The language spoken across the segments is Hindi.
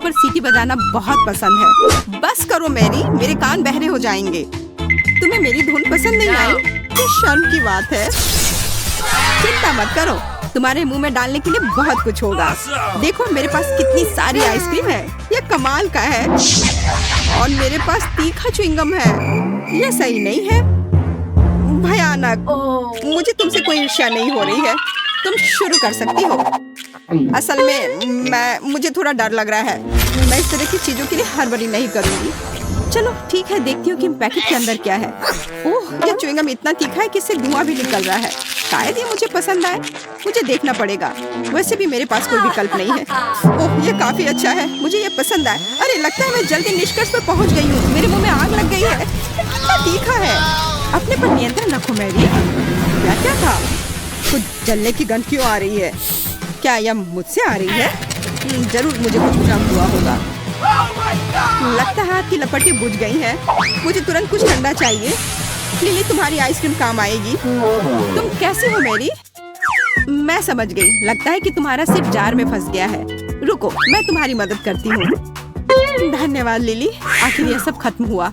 पर सीटी बजाना बहुत पसंद है। बस करो मैरी, मेरे कान बहरे हो जाएंगे। तुम्हें मेरी धुन पसंद नहीं आई? ये शर्म की बात है। चिंता मत करो, तुम्हारे मुंह में डालने के लिए बहुत कुछ होगा। देखो मेरे पास कितनी सारी आइसक्रीम है, ये कमाल का है। और मेरे पास तीखा च्युइंगम है, ये सही नहीं है, भयानक। मुझे तुमसे कोई ईर्ष्या नहीं हो रही है, तुम शुरू कर सकती हो। असल में मुझे थोड़ा डर लग रहा है। मैं इस तरह की चीजों के लिए हड़बड़ी नहीं करूंगी। चलो ठीक है, देखती हूँ कि पैकेट के अंदर क्या है। ओह, ये च्युइंगम इतना तीखा है कि इससे धुआं भी निकल रहा है। शायद ये मुझे पसंद आए, मुझे देखना पड़ेगा। वैसे भी मेरे पास कोई विकल्प नहीं है। ओह, ये काफी अच्छा है, मुझे ये पसंद आए। अरे लगता है मैं जल्दी निष्कर्ष पर पहुँच गई हूँ। मेरे मुंह में आग लग गई है, कितना तीखा है। अपने पर नियंत्रण रखो मैरी। क्या था? कुछ जलने की गंध क्यों आ रही है? क्या यह मुझसे आ रही है? जरूर मुझे कुछ भ्रम हुआ होगा। लगता है आपकी लपटें बुझ गई हैं। मुझे तुरंत कुछ ठंडा चाहिए। लिली, तुम्हारी आइसक्रीम काम आएगी। तुम कैसी हो मैरी? मैं समझ गई, लगता है कि तुम्हारा सिर जार में फंस गया है। रुको, मैं तुम्हारी मदद करती हूँ। धन्यवाद लिली, आखिर यह सब खत्म हुआ।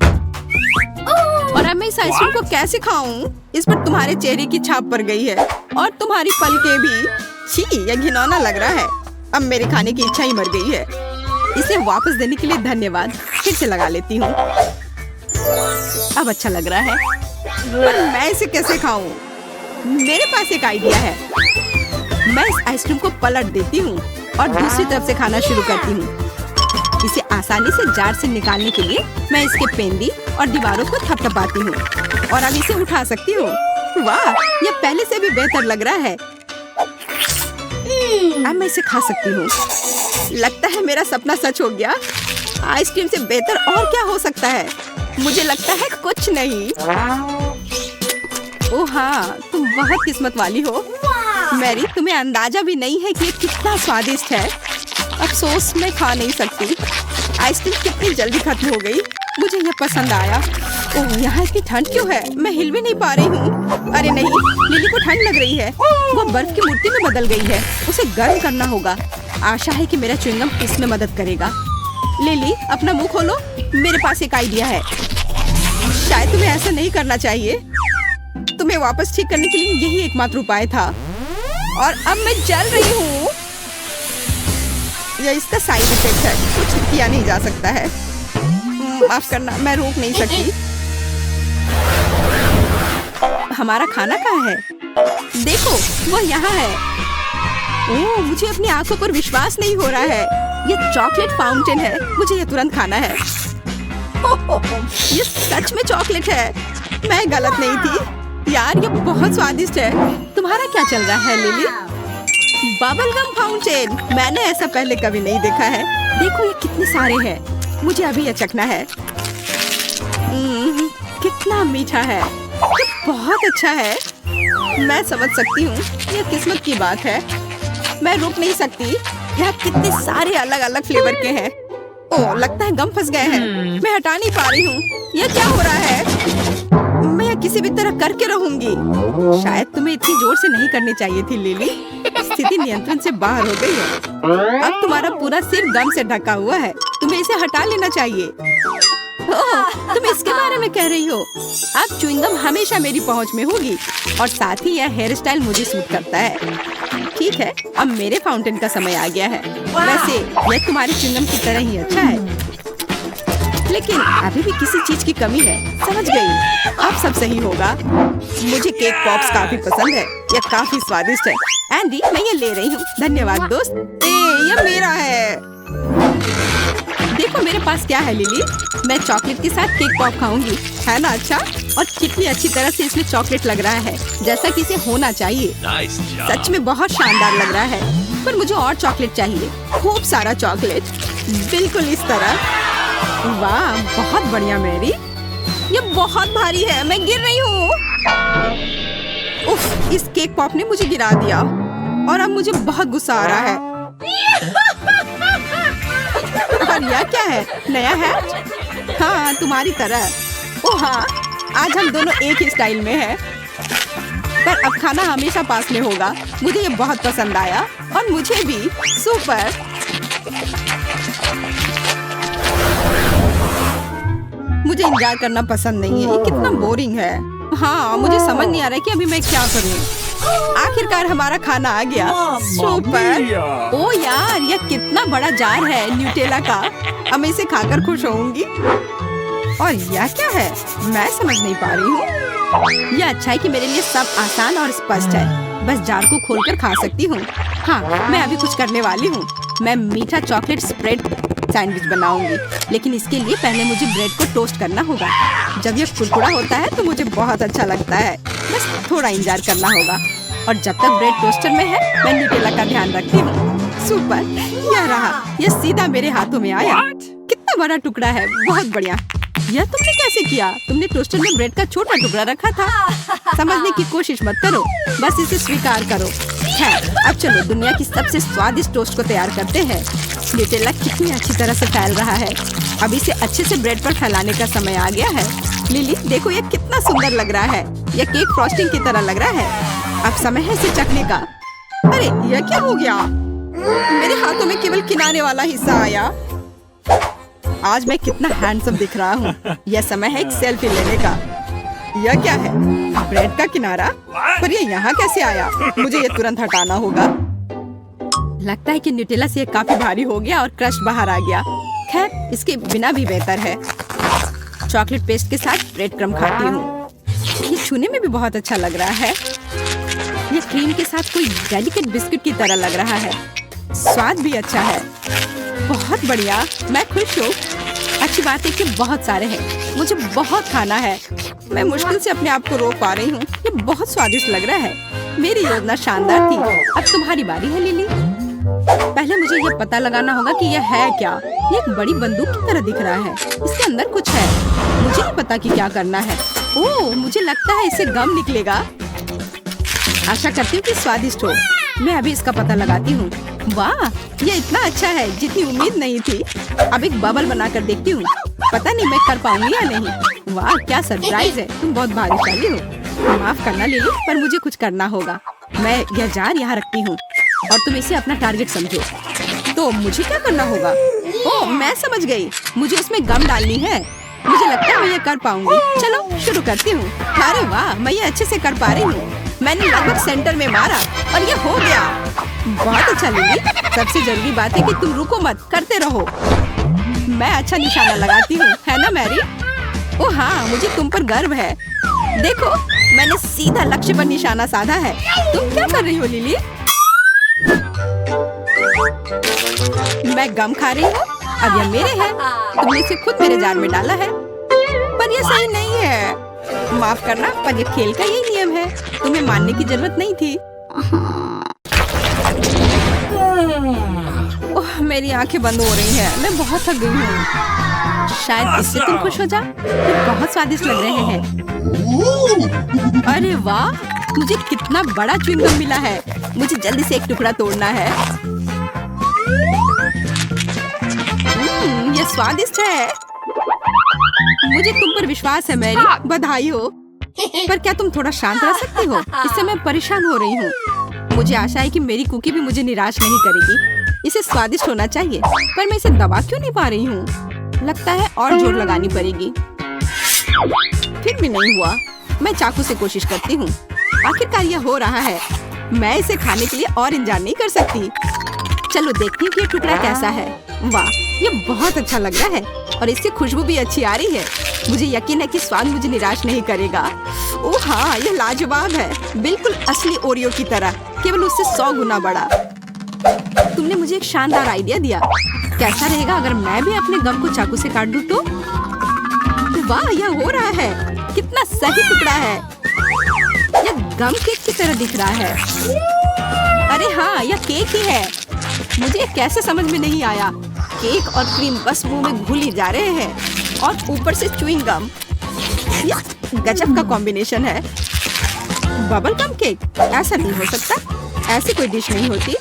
और अब मैं इस आइसक्रीम को कैसे खाऊं? इस पर तुम्हारे चेहरे की छाप पड़ गई है और तुम्हारी पलकें भी। छी, यह घिनौना लग रहा है। अब मेरे खाने की इच्छा ही मर गई है। इसे वापस देने के लिए धन्यवाद। फिर से लगा लेती हूँ। अब अच्छा लग रहा है, पर मैं इसे कैसे खाऊं? मेरे पास एक आइडिया है। मैं इस आइसक्रीम को पलट देती हूँ और दूसरी तरफ से खाना शुरू करती हूँ। इसे आसानी से जार से निकालने के लिए मैं इसके पेंदी और दीवारों को थपथपाती हूँ और अब इसे उठा सकती हूँ। वाह, यह पहले से भी बेहतर लग रहा है। अब मैं इसे खा सकती हूँ। लगता है मेरा सपना सच हो गया। आइसक्रीम से बेहतर और क्या हो सकता है? मुझे लगता है कुछ नहीं। ओह हाँ, तुम बहुत किस्मत वाली हो मैरी। तुम्हें अंदाजा भी नहीं है कि ये कितना स्वादिष्ट है। अफसोस मैं खा नहीं सकती। आइसक्रीम कितनी जल्दी खत्म हो गई। मुझे यह पसंद आया। ओह, यहाँ इतनी ठंड क्यों है? मैं हिल भी नहीं पा रही हूँ। अरे नहीं, लिली को ठंड लग रही है। वो बर्फ की मूर्ति में बदल गई है। उसे गर्म करना होगा। आशा है कि मेरा च्युइंगम इसमें मदद करेगा। लिली, अपना मुंह खोलो, मेरे पास एक आइडिया है। शायद तुम्हें ऐसा नहीं करना चाहिए। तुम्हें वापस ठीक करने के लिए यही एकमात्र उपाय था। और अब मैं जल रही हूँ। यह इसका साइड इफेक्ट है, कुछ किया नहीं जा सकता है। माफ करना, मैं रोक नहीं सकती। हमारा खाना कहाँ है? देखो, वो यहाँ है। ओह, मुझे अपनी आंखों पर विश्वास नहीं हो रहा है। ये चॉकलेट फाउंटेन है। मुझे ये तुरंत खाना है। ये सच में चॉकलेट है, मैं गलत नहीं थी। यार, ये बहुत स्वादिष्ट है। तुम्हारा क्या चल रहा है लिली? बबल गम फाउंटेन, मैंने ऐसा पहले कभी नहीं देखा है। देखो ये कितने सारे हैं। मुझे अभी ये चखना है। कितना मीठा है। ये बहुत अच्छा है। मैं समझ सकती हूँ, यह किस्मत की बात है। मैं रुक नहीं सकती। यहाँ कितने सारे अलग अलग फ्लेवर के हैं। ओह, लगता है गम फंस गए हैं। मैं हटा नहीं पा रही हूँ। यह क्या हो रहा है? मैं यह किसी भी तरह करके रहूंगी। शायद तुम्हें इतनी जोर से नहीं करनी चाहिए थी लिली। स्थिति नियंत्रण से बाहर हो गई है। अब तुम्हारा पूरा सिर गम से ढका हुआ है। तुम्हें इसे हटा लेना चाहिए। ओह, तुम इसके बारे में कह रही हो? अब च्युइंगम हमेशा मेरी पहुंच में होगी और साथ ही यह हेयर स्टाइल मुझे सूट करता है। ठीक है, अब मेरे फाउंटेन का समय आ गया है। वैसे यह तुम्हारे च्युइंगम की तरह ही अच्छा है, लेकिन अभी भी किसी चीज की कमी है। समझ गई, अब सब सही होगा। मुझे केक पॉप्स काफी पसंद है। यह काफी स्वादिष्ट है। एंडी, मैं ये ले रही हूँ। धन्यवाद दोस्त। ये मेरा है। देखो मेरे पास क्या है लिली। मैं चॉकलेट के साथ केक पॉप खाऊंगी, है ना? अच्छा, और कितनी अच्छी तरह से इसमें चॉकलेट लग रहा है, जैसा कि इसे होना चाहिए। सच में बहुत शानदार लग रहा है। पर मुझे और चॉकलेट चाहिए, खूब सारा चॉकलेट, बिल्कुल इस तरह। वाह, बहुत बढ़िया मैरी। ये बहुत भारी है, मैं गिर रही हूँ। उफ, इस केक पॉप ने मुझे गिरा दिया और अब मुझे बहुत गुस्सा आ रहा है। और यह क्या है? नया है? हाँ, तुम्हारी तरह। ओह हाँ, आज हम दोनों एक ही स्टाइल में हैं। पर अब खाना हमेशा पास में होगा। मुझे ये बहुत पसंद आया और मुझे भी। सुपर। मुझे इंतजार करना पसंद नहीं है, ये कितना बोरिंग है। हाँ, मुझे समझ नहीं आ रहा है कि अभी मैं क्या करूँ। आखिरकार हमारा खाना आ गया। सुपर। ओ यार, यह कितना बड़ा जार है न्यूटेला का। अब मैं इसे खाकर खुश होऊंगी। और यह क्या है, मैं समझ नहीं पा रही हूँ। यह अच्छा है कि मेरे लिए सब आसान और स्पष्ट है। बस जार को खोलकर खा सकती हूँ। हाँ, मैं अभी कुछ करने वाली हूँ। मैं मीठा चॉकलेट स्प्रेड सैंडविच बनाऊंगी, लेकिन इसके लिए पहले मुझे ब्रेड को टोस्ट करना होगा। जब यह कुरकुरा होता है तो मुझे बहुत अच्छा लगता है। बस थोड़ा इंतजार करना होगा। और जब तक ब्रेड टोस्टर में है, मैं न्यूटेला का ध्यान रखती हूँ। सुपर, यह रहा। यह सीधा मेरे हाथों में आया। कितना बड़ा टुकड़ा है, बहुत बढ़िया। यह तुमने कैसे किया? तुमने टोस्टर में ब्रेड का छोटा टुकड़ा रखा था। समझने की कोशिश मत करो, बस इसे स्वीकार करो। है, अब चलो दुनिया की सबसे स्वादिष्ट टोस्ट को तैयार करते हैं। न्यूटेला कितनी अच्छी तरह से फैल रहा है। अब इसे अच्छे से ब्रेड पर फैलाने का समय आ गया है। लिली, देखो यह कितना सुंदर लग रहा है। यह केक फ्रॉस्टिंग की तरह लग रहा है। अब समय है इसे चखने का। अरे, यह क्या हो गया? मेरे हाथों में केवल किनारे वाला हिस्सा आया। आज मैं कितना हैंडसम दिख रहा हूँ। यह समय है एक सेल्फी लेने का। यह क्या है? ब्रेड का किनारा? पर यह यहाँ कैसे आया? मुझे यह तुरंत हटाना होगा। लगता है कि न्यूटेला से काफी भारी हो गया और क्रश बाहर आ गया। खैर, इसके बिना भी बेहतर है। चॉकलेट पेस्ट के साथ ब्रेड क्रम्ब खाती हूँ। ये छूने में भी बहुत अच्छा लग रहा है। ये क्रीम के साथ कोई डेलिकेट बिस्किट की तरह लग रहा है। स्वाद भी अच्छा है। बहुत बढ़िया, मैं खुश हूँ। अच्छी बात है कि बहुत सारे हैं। मुझे बहुत खाना है। मैं मुश्किल से अपने आप को रोक पा रही हूँ। ये बहुत स्वादिष्ट लग रहा है। मेरी योजना शानदार थी। अब तुम्हारी बारी है लिली। पहले मुझे ये पता लगाना होगा कि यह है क्या। ये एक बड़ी बंदूक की तरह दिख रहा है। इसके अंदर कुछ है। मुझे नहीं पता कि क्या करना है। ओह, मुझे लगता है इससे गम निकलेगा। आशा करती हूँ कि स्वादिष्ट हो। मैं अभी इसका पता लगाती हूँ। वाह, ये इतना अच्छा है जितनी उम्मीद नहीं थी। अब एक बबल बनाकर देखती हूँ। पता नहीं मैं कर पाऊंगी या नहीं। वाह, क्या सरप्राइज है। तुम बहुत भाग्यशाली हो। माफ करना लिली, पर मुझे कुछ करना होगा। मैं यह जार यहाँ रखती हूँ और तुम इसे अपना टारगेट समझो। तो मुझे क्या करना होगा? ओह, मैं समझ गई। मुझे उसमें गम डालनी है। मुझे लगता है मैं ये कर पाऊंगी। चलो शुरू करती हूँ। अरे वाह, मैं ये अच्छे से कर पा रही हूँ। मैंने लगभग सेंटर में मारा और ये हो गया। बहुत अच्छा लिली। सबसे जरूरी बात है कि तुम रुको मत, करते रहो। मैं अच्छा निशाना लगाती हूँ, है ना मैरी? ओह हाँ, मुझे तुम पर गर्व है। देखो, मैंने सीधा लक्ष्य पर निशाना साधा है। तुम क्या कर रही हो लिली? मैं गम खा रही हूँ। अब यह मेरे हैं। तुमने इसे खुद मेरे जार में डाला है। पर यह सही नहीं है। माफ करना, पर यह खेल का यही नियम है। तुम्हें मानने की जरूरत नहीं थी। ओह, मेरी आंखें बंद हो रही हैं। मैं बहुत थक गई हूँ। शायद इससे तुम खुश हो जाओ। ये बहुत स्वादिष्ट लग रहे हैं। अरे वाह, मुझे कितना बड़ा च्युइंगम मिला है। मुझे जल्दी से एक टुकड़ा तोड़ना है। ये स्वादिष्ट है। मुझे तुम पर विश्वास है मैरी। बधाई हो। पर क्या तुम थोड़ा शांत रह सकती हो? इससे मैं परेशान हो रही हूँ। मुझे आशा है कि मेरी कुकी भी मुझे निराश नहीं करेगी। इसे स्वादिष्ट होना चाहिए, पर मैं इसे दबा क्यों नहीं पा रही हूँ? लगता है और जोर लगानी पड़ेगी। फिर भी नहीं हुआ। मैं चाकू से कोशिश करती हूँ। आखिरकार यह हो रहा है। मैं इसे खाने के लिए और इंतजार नहीं कर सकती। चलो देखती हूँ कि ये टुकड़ा कैसा है। वाह, ये बहुत अच्छा लग रहा है और इससे खुशबू भी अच्छी आ रही है। मुझे यकीन है कि स्वाद मुझे निराश नहीं करेगा। ओह हाँ, यह लाजवाब है। बिल्कुल असली ओरियो की तरह, केवल उससे 100 गुना बड़ा। तुमने मुझे एक शानदार आइडिया दिया। कैसा रहेगा अगर मैं भी अपने गम को चाकू से काट दूं तो? वाह, यह हो रहा है। कितना सही टुकड़ा है। यह गम केक की तरह दिख रहा है। अरे हाँ, यह केक ही है। मुझे कैसे समझ में नहीं आया। केक और क्रीम बस मुंह में घुली जा रहे हैं और ऊपर से च्युइंग गम। यह गजब का कॉम्बिनेशन है। बबल गम केक, ऐसा नहीं हो सकता। ऐसी कोई डिश नहीं होती।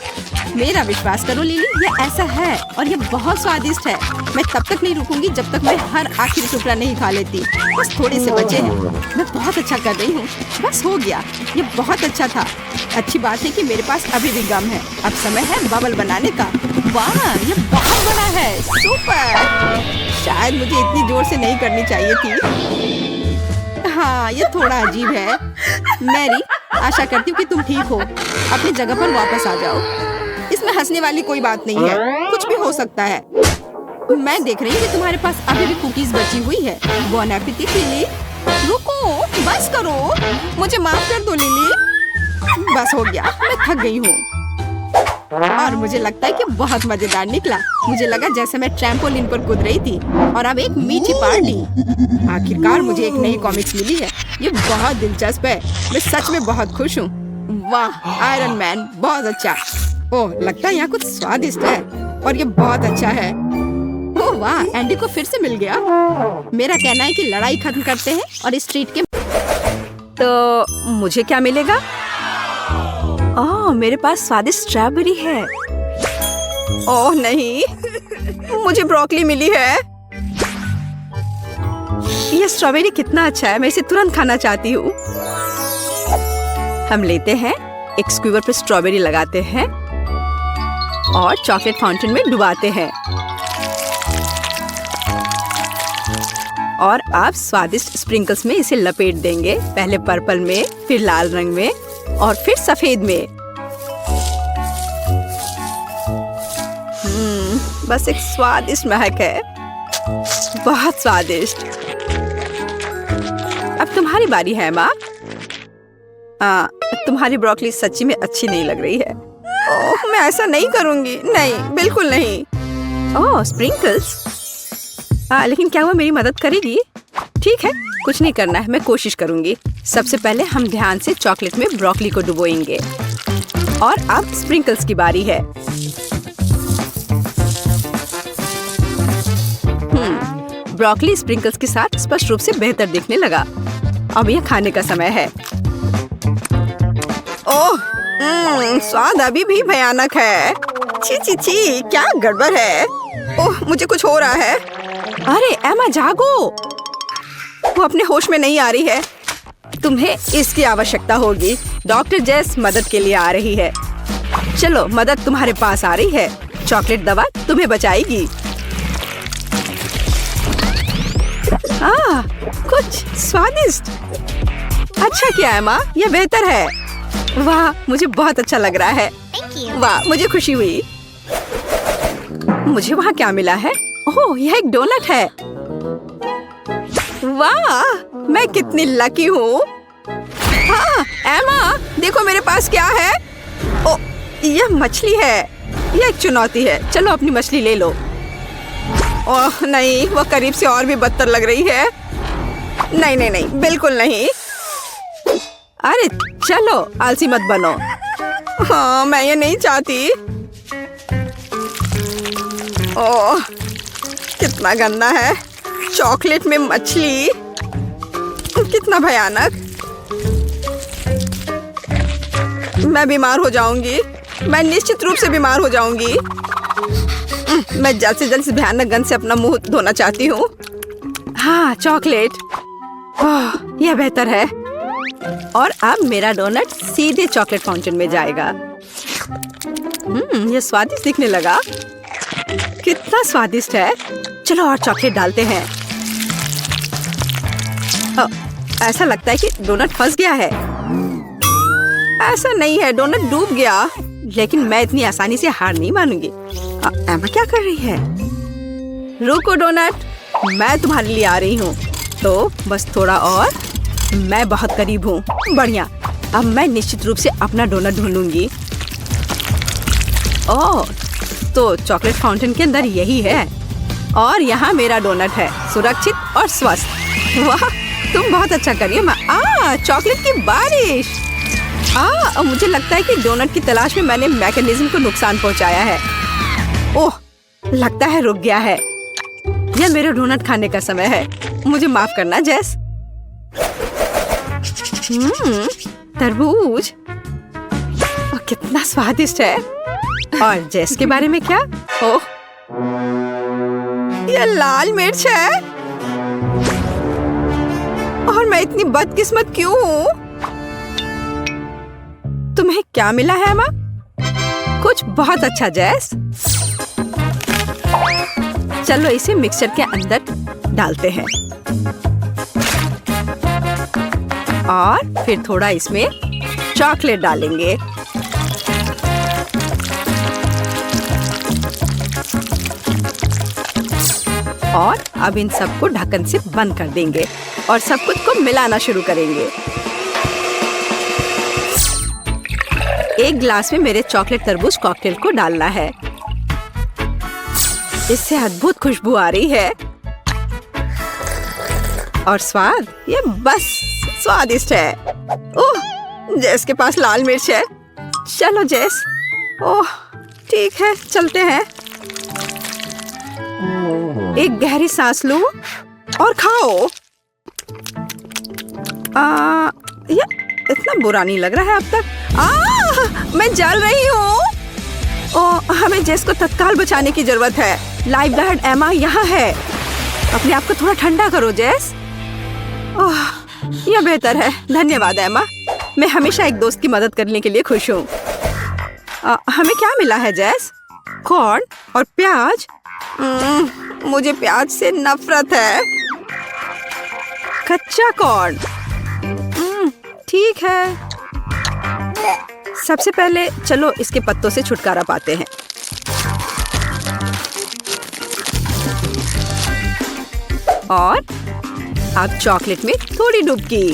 मेरा विश्वास करो लिली, ये ऐसा है और ये बहुत स्वादिष्ट है। मैं तब तक नहीं रुकूंगी जब तक मैं हर आखिरी टुकड़ा नहीं खा लेती। बस थोड़े से बचे हैं। मैं बहुत अच्छा कर रही हूँ। बस हो गया। ये बहुत अच्छा था। अच्छी बात है कि मेरे पास अभी भी गम है। अब समय है बबल बनाने का। वाह, ये बहुत बड़ा है। सुपर। शायद मुझे इतनी जोर से नहीं करनी चाहिए थी। हाँ, ये थोड़ा अजीब है। मैरी, आशा करती हूँ कि तुम ठीक हो। अपनी जगह पर वापस आ जाओ। इसमें हंसने वाली कोई बात नहीं है। कुछ भी हो सकता है। मैं देख रही हूँ कि तुम्हारे पास अभी भी कुकीज बची हुई है। बॉन एपेटिट लिली। रुको, बस करो। मुझे माफ कर दो लिली। बस हो गया, मैं थक गई हूँ। और मुझे लगता है कि बहुत मजेदार निकला। मुझे लगा जैसे मैं ट्रैम्पोलिन पर कूद रही थी। और अब एक मीठी पार्टी। आखिरकार मुझे एक नई कॉमिक्स मिली है। ये बहुत दिलचस्प है। मैं सच में बहुत खुश हूँ। वाह, आयरन मैन, बहुत अच्छा। ओह, लगता है यहाँ कुछ स्वादिष्ट है और ये बहुत अच्छा है। ओह वाह, एंडी को फिर से मिल गया। मेरा कहना है कि लड़ाई खत्म करते हैं और इस स्ट्रीट के। तो मुझे क्या मिलेगा? ओह, मेरे पास स्वादिष्ट स्ट्रॉबेरी है। ओह नहीं, मुझे ब्रोकली मिली है। ये स्ट्रॉबेरी कितना अच्छा है। मैं इसे तुरंत खाना चाहती हूँ। हम लेते हैं, एक स्क्यूवर पर स्ट्रॉबेरी लगाते हैं और चॉकलेट फाउंटेन में डुबाते हैं। और आप स्वादिष्ट स्प्रिंकल्स में इसे लपेट देंगे। पहले पर्पल में, फिर लाल रंग में और फिर सफेद में। बस एक स्वादिष्ट महक है। बहुत स्वादिष्ट। अब तुम्हारी बारी है माँ। तुम्हारी ब्रोकली सच्ची में अच्छी नहीं लग रही है। ओह, मैं ऐसा नहीं करूंगी। नहीं, बिल्कुल नहीं। ओह, स्प्रिंकल्स। लेकिन क्या वो मेरी मदद करेगी? ठीक है, कुछ नहीं करना है, मैं कोशिश करूंगी। सबसे पहले हम ध्यान से चॉकलेट में ब्रोकली को डुबोएंगे। और अब स्प्रिंकल्स की बारी है। ब्रोकली स्प्रिंकल्स के साथ स्पष्ट रूप से बेहतर दिखने लगा। अब यह खाने का समय है। ओह, स्वाद अभी भी भयानक है। छी छी छी, क्या गड़बड़ है। ओह, मुझे कुछ हो रहा है। अरे एमा, जागो। वो अपने होश में नहीं आ रही है। तुम्हें इसकी आवश्यकता होगी। डॉक्टर जेस मदद के लिए आ रही है। चलो, मदद तुम्हारे पास आ रही है। चॉकलेट दवा तुम्हें बचाएगी। कुछ स्वादिष्ट। अच्छा किया एमा, यह बेहतर है। वाह, मुझे बहुत अच्छा लग रहा है। वाह, मुझे खुशी हुई। मुझे वहाँ क्या मिला है? ओह, यह एक डोनट है। वाह, मैं कितनी लकी हूँ। हाँ, एमा, देखो मेरे पास क्या है। ओह, यह मछली है। यह एक चुनौती है। चलो अपनी मछली ले लो। ओह नहीं, वो करीब से और भी बदतर लग रही है। नहीं नहीं नहीं, बिल्कुल नहीं। अरे चलो, आलसी मत बनो। हाँ, मैं ये नहीं चाहती। ओह, कितना गंदा है। चॉकलेट में मछली, कितना भयानक। मैं बीमार हो जाऊंगी। मैं निश्चित रूप से बीमार हो जाऊंगी। मैं जल्द से जल्द इस भयानक गंध से अपना मुंह धोना चाहती हूँ। हाँ, चॉकलेट। ओह, यह बेहतर है। और अब मेरा डोनट सीधे चॉकलेट फाउंटेन में जाएगा। यह स्वादिष्ट दिखने लगा। कितना स्वादिष्ट है। चलो और चॉकलेट डालते हैं। ऐसा लगता है कि डोनट फंस गया है। ऐसा नहीं है, डोनट डूब गया। लेकिन मैं इतनी आसानी से हार नहीं मानूंगी। एमा क्या कर रही है? रुको डोनट, मैं तुम्हारे लिए आ रही हूँ। तो बस थोड़ा और। मैं बहुत करीब हूँ। बढ़िया। अब मैं निश्चित रूप से अपना डोनट ढूंढूंगी। ओह, तो चॉकलेट फाउंटेन के अंदर यही है। और यहाँ मेरा डोनट है, सुरक्षित और स्वस्थ। वाह, तुम बहुत अच्छा करिए माँ। चॉकलेट की बारिश। मुझे लगता है कि डोनट की तलाश में मैंने मैकेनिज्म को नुकसान पहुंचाया है। ओह, लगता है रुक गया है। यह मेरे डोनट खाने का समय है। मुझे माफ करना जेस। तरबूज, कितना स्वादिष्ट है। और जेस के बारे में क्या? ओह, ये लाल मिर्च है। और मैं इतनी बदकिस्मत क्यों हूँ? तुम्हें क्या मिला है एमा? कुछ बहुत अच्छा जेस। चलो इसे मिक्सचर के अंदर डालते हैं और फिर थोड़ा इसमें चॉकलेट डालेंगे। और अब इन सबको ढक्कन से बंद कर देंगे और सब कुछ को मिलाना शुरू करेंगे। एक ग्लास में मेरे चॉकलेट तरबूज कॉकटेल को डालना है। इससे अद्भुत खुशबू आ रही है और स्वाद ये बस स्वादिष्ट है। ओह, जेस के पास लाल मिर्च है। चलो जेस। ओह ठीक है, चलते हैं। एक गहरी सांस लो और खाओ। ये इतना बुरा नहीं लग रहा है अब तक। मैं जल रही हूँ। हमें जेस को तत्काल बचाने की जरूरत है। लाइफ गार्ड एमा यहाँ है। अपने आप को थोड़ा ठंडा करो जेस। यह बेहतर है। धन्यवाद एमा। मैं हमेशा एक दोस्त की मदद करने के लिए खुश हूँ। हमें क्या मिला है जेस? कॉर्न और प्याज। मुझे प्याज से नफरत है। कच्चा कॉर्न। ठीक है। सबसे पहले चलो इसके पत्तों से छुटकारा पाते हैं। और अब चॉकलेट में थोड़ी डुबकी।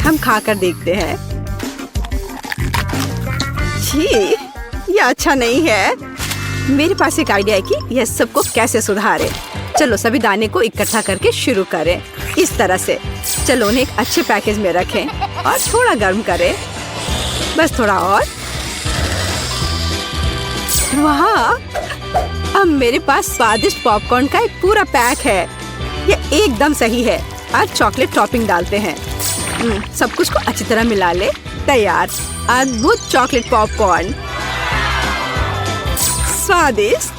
हम खाकर देखते हैं। छी, ये अच्छा नहीं है। मेरे पास एक आइडिया है कि यह सबको कैसे सुधारे। चलो सभी दाने को इकट्ठा करके शुरू करें। इस तरह से। चलो उन्हें एक अच्छे पैकेज में रखें और थोड़ा गर्म करें। बस थोड़ा और। वाह, अब मेरे पास स्वादिष्ट पॉपकॉर्न का एक पूरा पैक है। यह एकदम सही है। आज चॉकलेट टॉपिंग डालते हैं। सब कुछ को अच्छी तरह मिला ले। तैयार। अद्भुत चॉकलेट पॉपकॉर्न। स्वादिष्ट।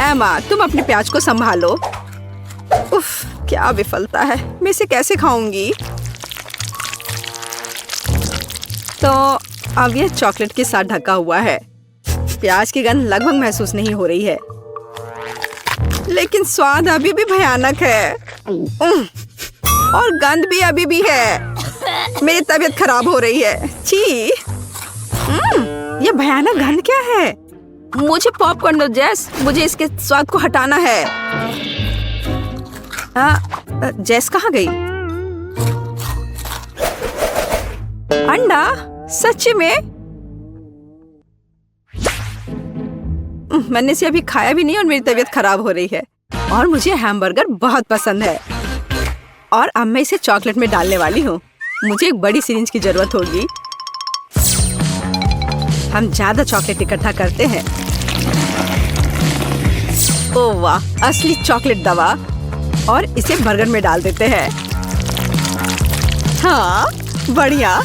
एमा, तुम अपने प्याज को संभालो। उफ, क्या विफलता है। मैं इसे कैसे खाऊंगी? तो अब यह चॉकलेट के साथ ढका हुआ है। प्याज की गंध लगभग महसूस नहीं हो रही है, लेकिन स्वाद अभी भी भयानक है। और गंध भी अभी भी है। मेरी तबीयत खराब हो रही है। छी, यह भयानक गंध क्या है? मुझे पॉपकॉर्न दो जेस। मुझे इसके स्वाद को हटाना है। जेस कहाँ गई? अंडा? सच में? मैंने इसे अभी खाया भी नहीं और मेरी तबीयत खराब हो रही है। और मुझे हैमबर्गर बहुत पसंद है। और अब मैं इसे चॉकलेट में डालने वाली हूँ। मुझे एक बड़ी सिरिंज की जरूरत होगी। हम ज्यादा चॉकलेट इकट्ठा करते हैं। ओह वाह, असली चॉकलेट दवा। और इसे बर्गर में डाल देते हैं। हाँ, बढ़िया।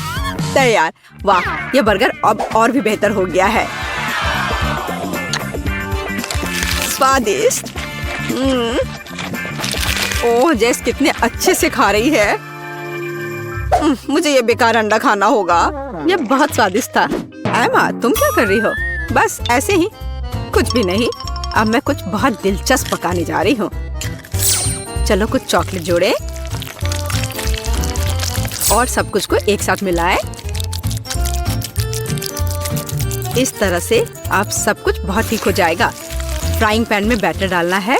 तैयार। वाह, यह बर्गर अब और भी बेहतर हो गया है। स्वादिष्ट। ओह, जेस कितने अच्छे से खा रही है। मुझे ये बेकार अंडा खाना होगा। यह बहुत स्वादिष्ट था। एमा, तुम क्या कर रही हो? बस ऐसे ही, कुछ भी नहीं। अब मैं कुछ बहुत दिलचस्प पकाने जा रही हूँ। चलो कुछ चॉकलेट जोड़े और सब कुछ को एक साथ मिलाएं। इस तरह से अब सब कुछ बहुत ठीक हो जाएगा। फ्राइंग पैन में बैटर डालना है।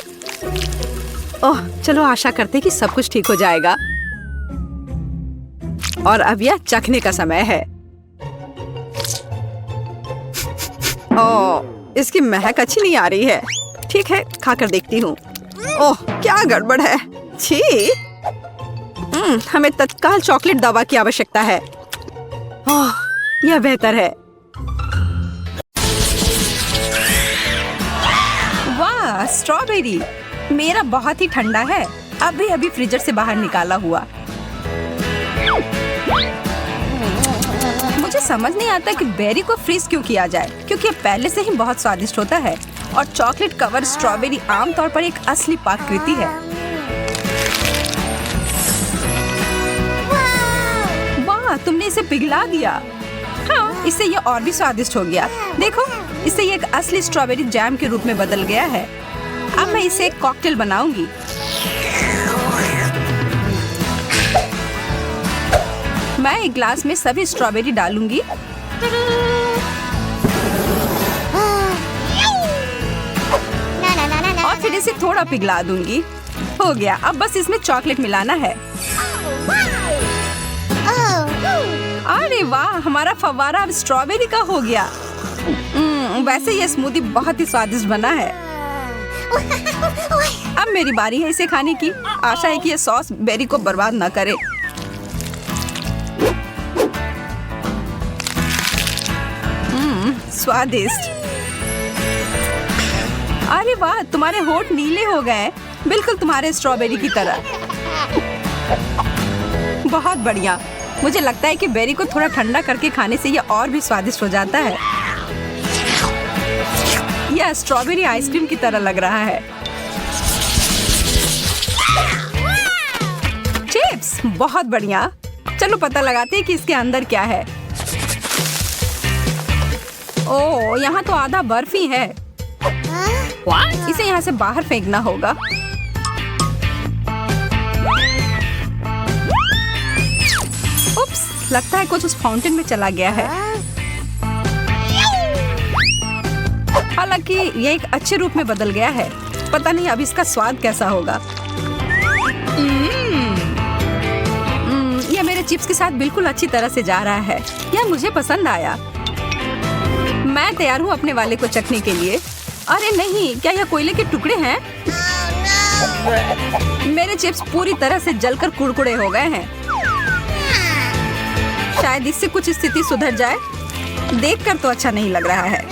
ओह, चलो आशा करते हैं कि सब कुछ ठीक हो जाएगा। और अब यह चखने का समय है। ओह, इसकी महक अच्छी नहीं आ रही है। ठीक है, खाकर देखती हूँ। ओह, क्या गड़बड़ है। छी, हमें तत्काल चॉकलेट दवा की आवश्यकता है। ओह, यह बेहतर है। वाह, स्ट्रॉबेरी। मेरा बहुत ही ठंडा है। अभी फ्रीजर से बाहर निकाला हुआ। मुझे समझ नहीं आता कि बेरी को फ्रीज क्यों किया जाए, क्योंकि ये पहले से ही बहुत स्वादिष्ट होता है और चॉकलेट कवर स्ट्रॉबेरी आमतौर पर एक असली पाककृति है। वाह, तुमने इसे पिघला दिया। हाँ, इससे ये और भी स्वादिष्ट हो गया। देखो, इससे ये एक असली स्ट्रॉबेरी जैम के रूप में बदल गया है। अब मैं इसे एक कॉकटेल बनाऊंगी। मैं एक ग्लास में सभी स्ट्रॉबेरी डालूंगी और फिर इसे थोड़ा पिघला दूंगी। हो गया, अब बस इसमें चॉकलेट मिलाना है। अरे वाह, हमारा फव्वारा अब स्ट्रॉबेरी का हो गया। वैसे ये स्मूदी बहुत ही स्वादिष्ट बना है। अब मेरी बारी है इसे खाने की। आशा है कि ये सॉस बेरी को बर्बाद ना करे। स्वादिष्ट। अरे वाह, तुम्हारे होंठ नीले हो गए, बिल्कुल तुम्हारे स्ट्रॉबेरी की तरह। बहुत बढ़िया। मुझे लगता है कि बेरी को थोड़ा ठंडा करके खाने से यह और भी स्वादिष्ट हो जाता है। यह स्ट्रॉबेरी आइसक्रीम की तरह लग रहा है। चिप्स, बहुत बढ़िया। चलो पता लगाते हैं कि इसके अंदर क्या है। ओह, यहाँ तो आधा बर्फ ही है। इसे यहाँ से बाहर फेंकना होगा। उप्स, लगता है कुछ उस फाउंटेन में चला गया है। हालांकि ये एक अच्छे रूप में बदल गया है। पता नहीं अब इसका स्वाद कैसा होगा। यह मेरे चिप्स के साथ बिल्कुल अच्छी तरह से जा रहा है। यह मुझे पसंद आया। मैं तैयार हूँ अपने वाले को चखने के लिए। अरे नहीं, क्या यह कोयले के टुकड़े हैं? मेरे चिप्स पूरी तरह से जलकर कुड़कुड़े हो गए हैं। शायद इससे कुछ स्थिति सुधर जाए। देखकर तो अच्छा नहीं लग रहा है।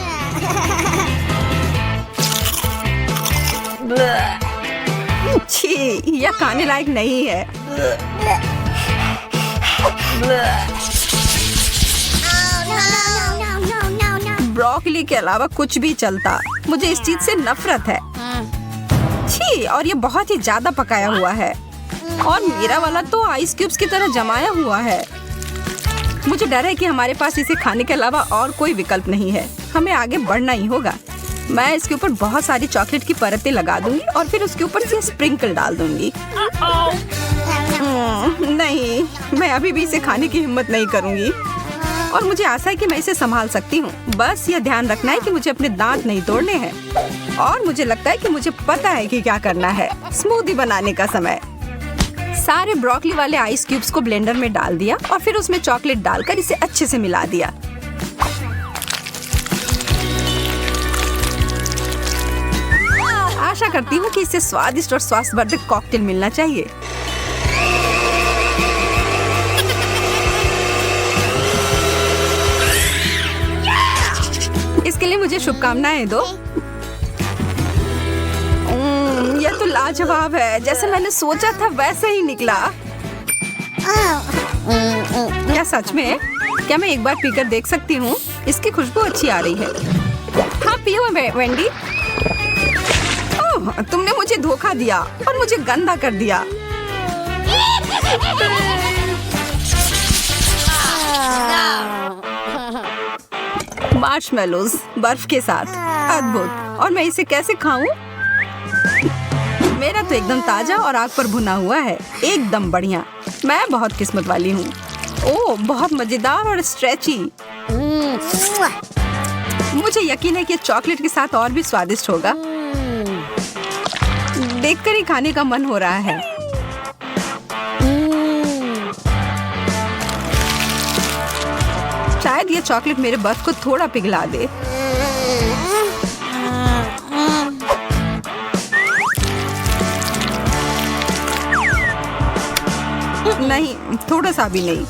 छी, यह खाने लायक नहीं है। ब्रोकली के अलावा कुछ भी चलता। मुझे इस चीज से नफरत है। छी, और ये बहुत ही ज्यादा पकाया हुआ है और मेरा वाला तो आइस क्यूब्स की तरह जमाया हुआ है। मुझे डर है कि हमारे पास इसे खाने के अलावा और कोई विकल्प नहीं है। हमें आगे बढ़ना ही होगा। मैं इसके ऊपर बहुत सारी चॉकलेट की परतें लगा दूंगी और फिर उसके ऊपर से स्प्रिंकल डाल दूंगी। नहीं, मैं अभी भी इसे खाने की हिम्मत नहीं करूंगी और मुझे आशा है कि मैं इसे संभाल सकती हूँ। बस यह ध्यान रखना है कि मुझे अपने दांत नहीं तोड़ने हैं। और मुझे लगता है कि मुझे पता है कि क्या करना है। स्मूदी बनाने का समय। सारे ब्रोकली वाले आइस क्यूब्स को ब्लेंडर में डाल दिया और फिर उसमें चॉकलेट डालकर इसे अच्छे से मिला दिया। आशा करती हूँ कि इसे स्वादिष्ट और स्वास्थ्यवर्धक कॉकटेल मिलना चाहिए। इसके लिए मुझे शुभकामनाएं दो। यह तो लाजवाब है। जैसे मैंने सोचा था वैसे ही निकला। क्या सच में? क्या मैं एक बार पीकर देख सकती हूँ? इसकी खुशबू अच्छी आ रही है। हाँ, पियो वेंडी। ओह, तुमने मुझे धोखा दिया और मुझे गंदा कर दिया। मार्शमेलोज बर्फ के साथ, अद्भुत। और मैं इसे कैसे खाऊं? मेरा तो एकदम ताजा और आग पर भुना हुआ है। एकदम बढ़िया। मैं बहुत किस्मत वाली हूँ। ओह, बहुत मजेदार और स्ट्रेची। मुझे यकीन है कि चॉकलेट के साथ और भी स्वादिष्ट होगा। देखकर ही खाने का मन हो रहा है। शायद ये चॉकलेट मेरे बर्फ को थोड़ा पिघला दे। नहीं, थोड़ा सा भी नहीं।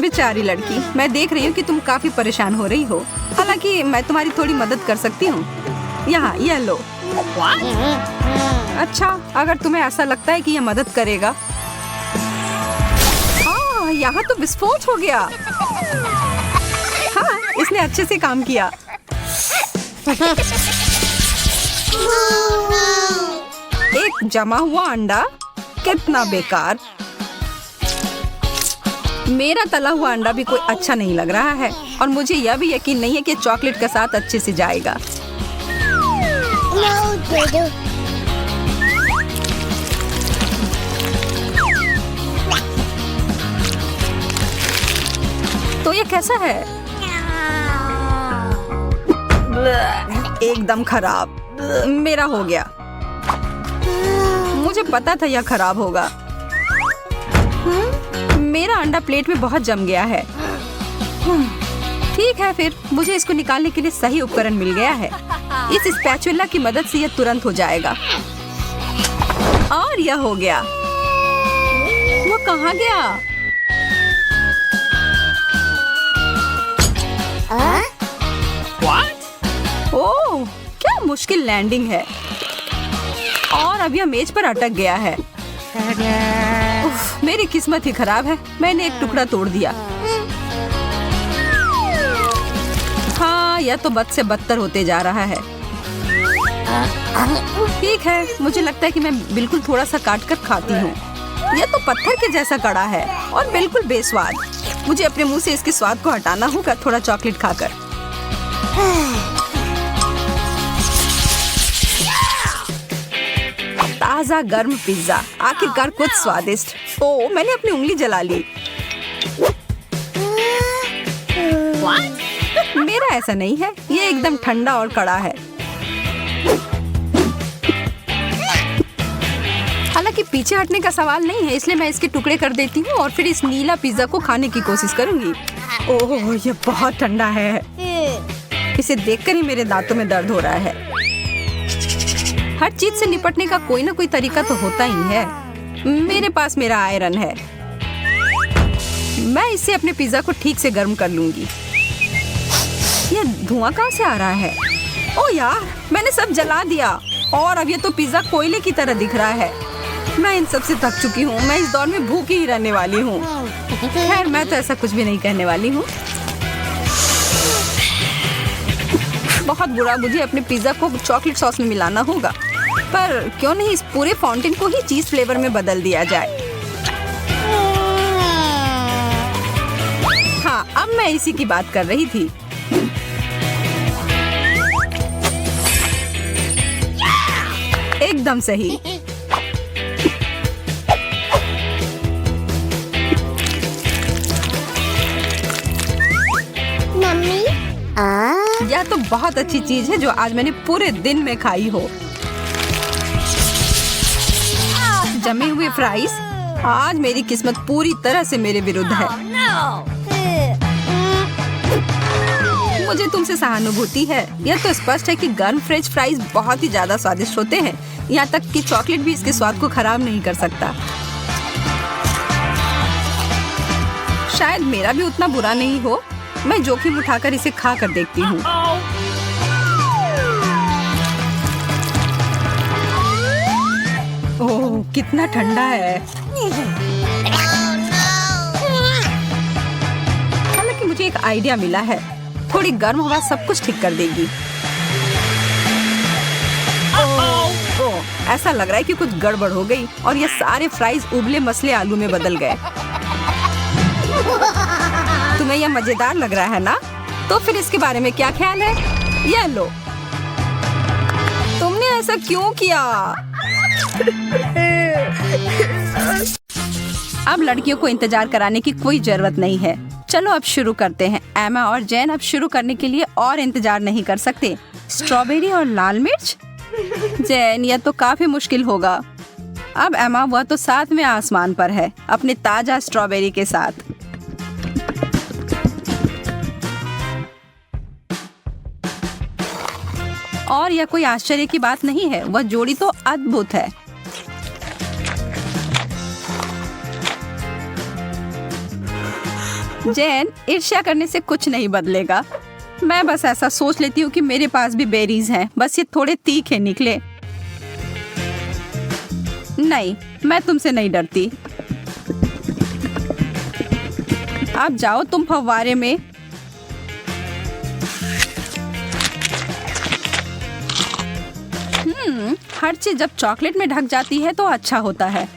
बेचारी लड़की, मैं देख रही हूँ कि तुम काफी परेशान हो रही हो। हालांकि मैं तुम्हारी थोड़ी मदद कर सकती हूँ। यहाँ, यह लो। अच्छा, अगर तुम्हें ऐसा लगता है कि यह मदद करेगा। यहाँ तो विस्फोट हो गया। हाँ, इसने अच्छे से काम किया। एक जमा हुआ अंडा, कितना बेकार। मेरा तला हुआ अंडा भी कोई अच्छा नहीं लग रहा है और मुझे यह भी यकीन नहीं है कि चॉकलेट के साथ अच्छे से जाएगा। तो ये कैसा है? एकदम खराब। मेरा हो गया। मुझे पता था यह खराब होगा। मेरा अंडा प्लेट में बहुत जम गया है। ठीक है, फिर मुझे इसको निकालने के लिए सही उपकरण मिल गया है। इस स्पैचुला की मदद से यह तुरंत हो जाएगा। और यह हो गया। वो कहाँ गया? ओह, क्या मुश्किल लैंडिंग है। और अब यह मेज पर अटक गया है। उफ, मेरी किस्मत ही खराब है। मैंने एक टुकड़ा तोड़ दिया। हाँ, यह तो बद से बदतर होते जा रहा है। ठीक है, मुझे लगता है कि मैं बिल्कुल थोड़ा सा काट कर खाती हूँ। यह तो पत्थर के जैसा कड़ा है और बिल्कुल बेस्वाद। मुझे अपने मुंह से इसके स्वाद को हटाना होगा थोड़ा चॉकलेट खाकर। ताजा गर्म पिज्जा, आखिरकार कुछ स्वादिष्ट। ओह, मैंने अपनी उंगली जला ली। मेरा ऐसा नहीं है, ये एकदम ठंडा और कड़ा है। हालांकि पीछे हटने का सवाल नहीं है, इसलिए मैं इसके टुकड़े कर देती हूँ और फिर इस नीला पिज्जा को खाने की कोशिश करूंगी। ओह, ये बहुत ठंडा है। इसे देखकर ही मेरे दांतों में दर्द हो रहा है। हर चीज से निपटने का कोई ना कोई तरीका तो होता ही है। मेरे पास मेरा आयरन है। मैं इससे अपने पिज्जा को ठीक से गर्म कर लूंगी। ये धुआं कहाँ से आ रहा है? ओ यार, मैंने सब जला दिया और अब ये तो पिज्जा कोयले की तरह दिख रहा है। मैं इन सब से थक चुकी हूँ। मैं इस दौर में भूखी ही रहने वाली हूँ। खैर, मैं तो ऐसा कुछ भी नहीं कहने वाली हूँ। बहुत बुरा, मुझे अपने पिज्जा को चॉकलेट सॉस में मिलाना होगा। पर क्यों नहीं इस पूरे फाउंटेन को ही चीज फ्लेवर में बदल दिया जाए। हाँ, अब मैं इसी की बात कर रही थी। एकदम सही। मम्मी, यह तो बहुत अच्छी चीज है जो आज मैंने पूरे दिन में खाई हो। जमे हुए फ्राइज। आज मेरी किस्मत पूरी तरह से मेरे विरुद्ध है। मुझे तुमसे सहानुभूति है। यह तो स्पष्ट है कि गर्म फ्रेंच फ्राइज बहुत ही ज्यादा स्वादिष्ट होते हैं। यहाँ तक कि चॉकलेट भी इसके स्वाद को खराब नहीं कर सकता। शायद मेरा भी उतना बुरा नहीं हो। मैं जोखिम उठाकर इसे खा कर देखती हूँ। ओह, कितना ठंडा है। हालांकि मुझे एक आइडिया मिला है। थोड़ी गर्म हवा सब कुछ ठीक कर देगी। ओह, ऐसा लग रहा है कि कुछ गड़बड़ हो गई और ये सारे फ्राइज उबले मसले आलू में बदल गए। तुम्हें यह मजेदार लग रहा है ना? तो फिर इसके बारे में क्या ख्याल है? ये लो। तुमने ऐसा क्यों किया? अब लड़कियों को इंतजार कराने की कोई जरूरत नहीं है। चलो अब शुरू करते हैं। एमा और जैन अब शुरू करने के लिए और इंतजार नहीं कर सकते। स्ट्रॉबेरी और लाल मिर्च। जैन, यह तो काफी मुश्किल होगा। अब एमा, वह तो 7वें आसमान पर है अपने ताजा स्ट्रॉबेरी के साथ। और यह कोई आश्चर्य की बात नहीं है। वह जोड़ी तो अद्भुत है। जैन, ईर्ष्या करने से कुछ नहीं बदलेगा। मैं बस ऐसा सोच लेती हूँ कि मेरे पास भी बेरीज हैं, बस ये थोड़े तीखे निकले। नहीं, मैं तुमसे नहीं डरती। आप जाओ तुम फव्वारे में। हर चीज जब चॉकलेट में ढक जाती है तो अच्छा होता है।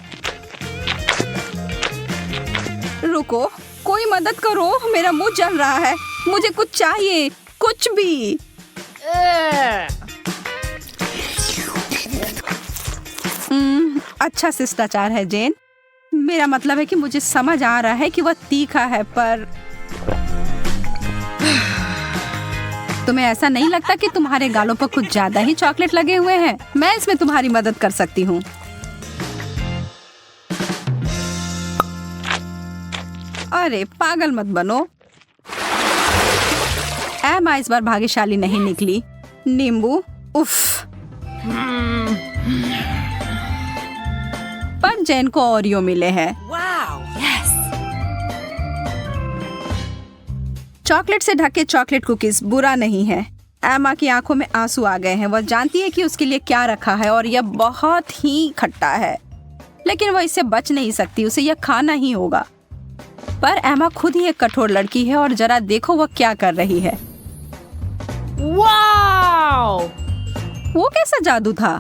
रुको, कोई मदद करो, मेरा मुंह जल रहा है, मुझे कुछ चाहिए, कुछ भी। अच्छा शिष्टाचार है जेन। मेरा मतलब है कि मुझे समझ आ रहा है कि वह तीखा है, पर तुम्हें ऐसा नहीं लगता कि तुम्हारे गालों पर कुछ ज्यादा ही चॉकलेट लगे हुए हैं? मैं इसमें तुम्हारी मदद कर सकती हूँ। अरे पागल मत बनो। एमा इस बार भाग्यशाली नहीं निकली। नींबू, उफ। पर जेन को ओरियो मिले हैं। चॉकलेट से ढके चॉकलेट कुकीज बुरा नहीं है। एमा की आंखों में आंसू आ गए हैं। वह जानती है कि उसके लिए क्या रखा है और यह बहुत ही खट्टा है, लेकिन वह इससे बच नहीं सकती, उसे यह खाना ही होगा। पर एमा खुद ही एक कठोर लड़की है और जरा देखो वह क्या कर रही है। वाओ! वो कैसा जादू था?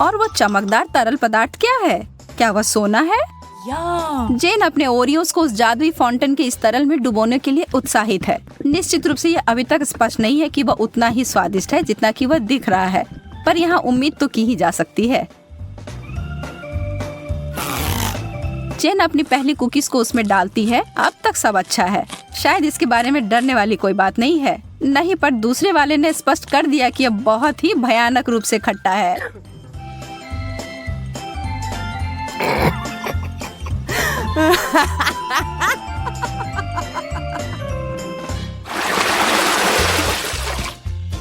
और वो चमकदार तरल पदार्थ क्या है? क्या वह सोना है? जेन अपने ओरियोस को उस जादुई फाउंटेन के इस तरल में डुबोने के लिए उत्साहित है। निश्चित रूप से यह अभी तक स्पष्ट नहीं है कि वह उतना ही स्वादिष्ट है जितना कि वह दिख रहा है, पर यहाँ उम्मीद तो की ही जा सकती है। जेन अपनी पहली कुकीज को उसमें डालती है। अब तक सब अच्छा है, शायद इसके बारे में डरने वाली कोई बात नहीं है। नहीं, पर दूसरे वाले ने स्पष्ट कर दिया कि यह बहुत ही भयानक रूप से खट्टा है।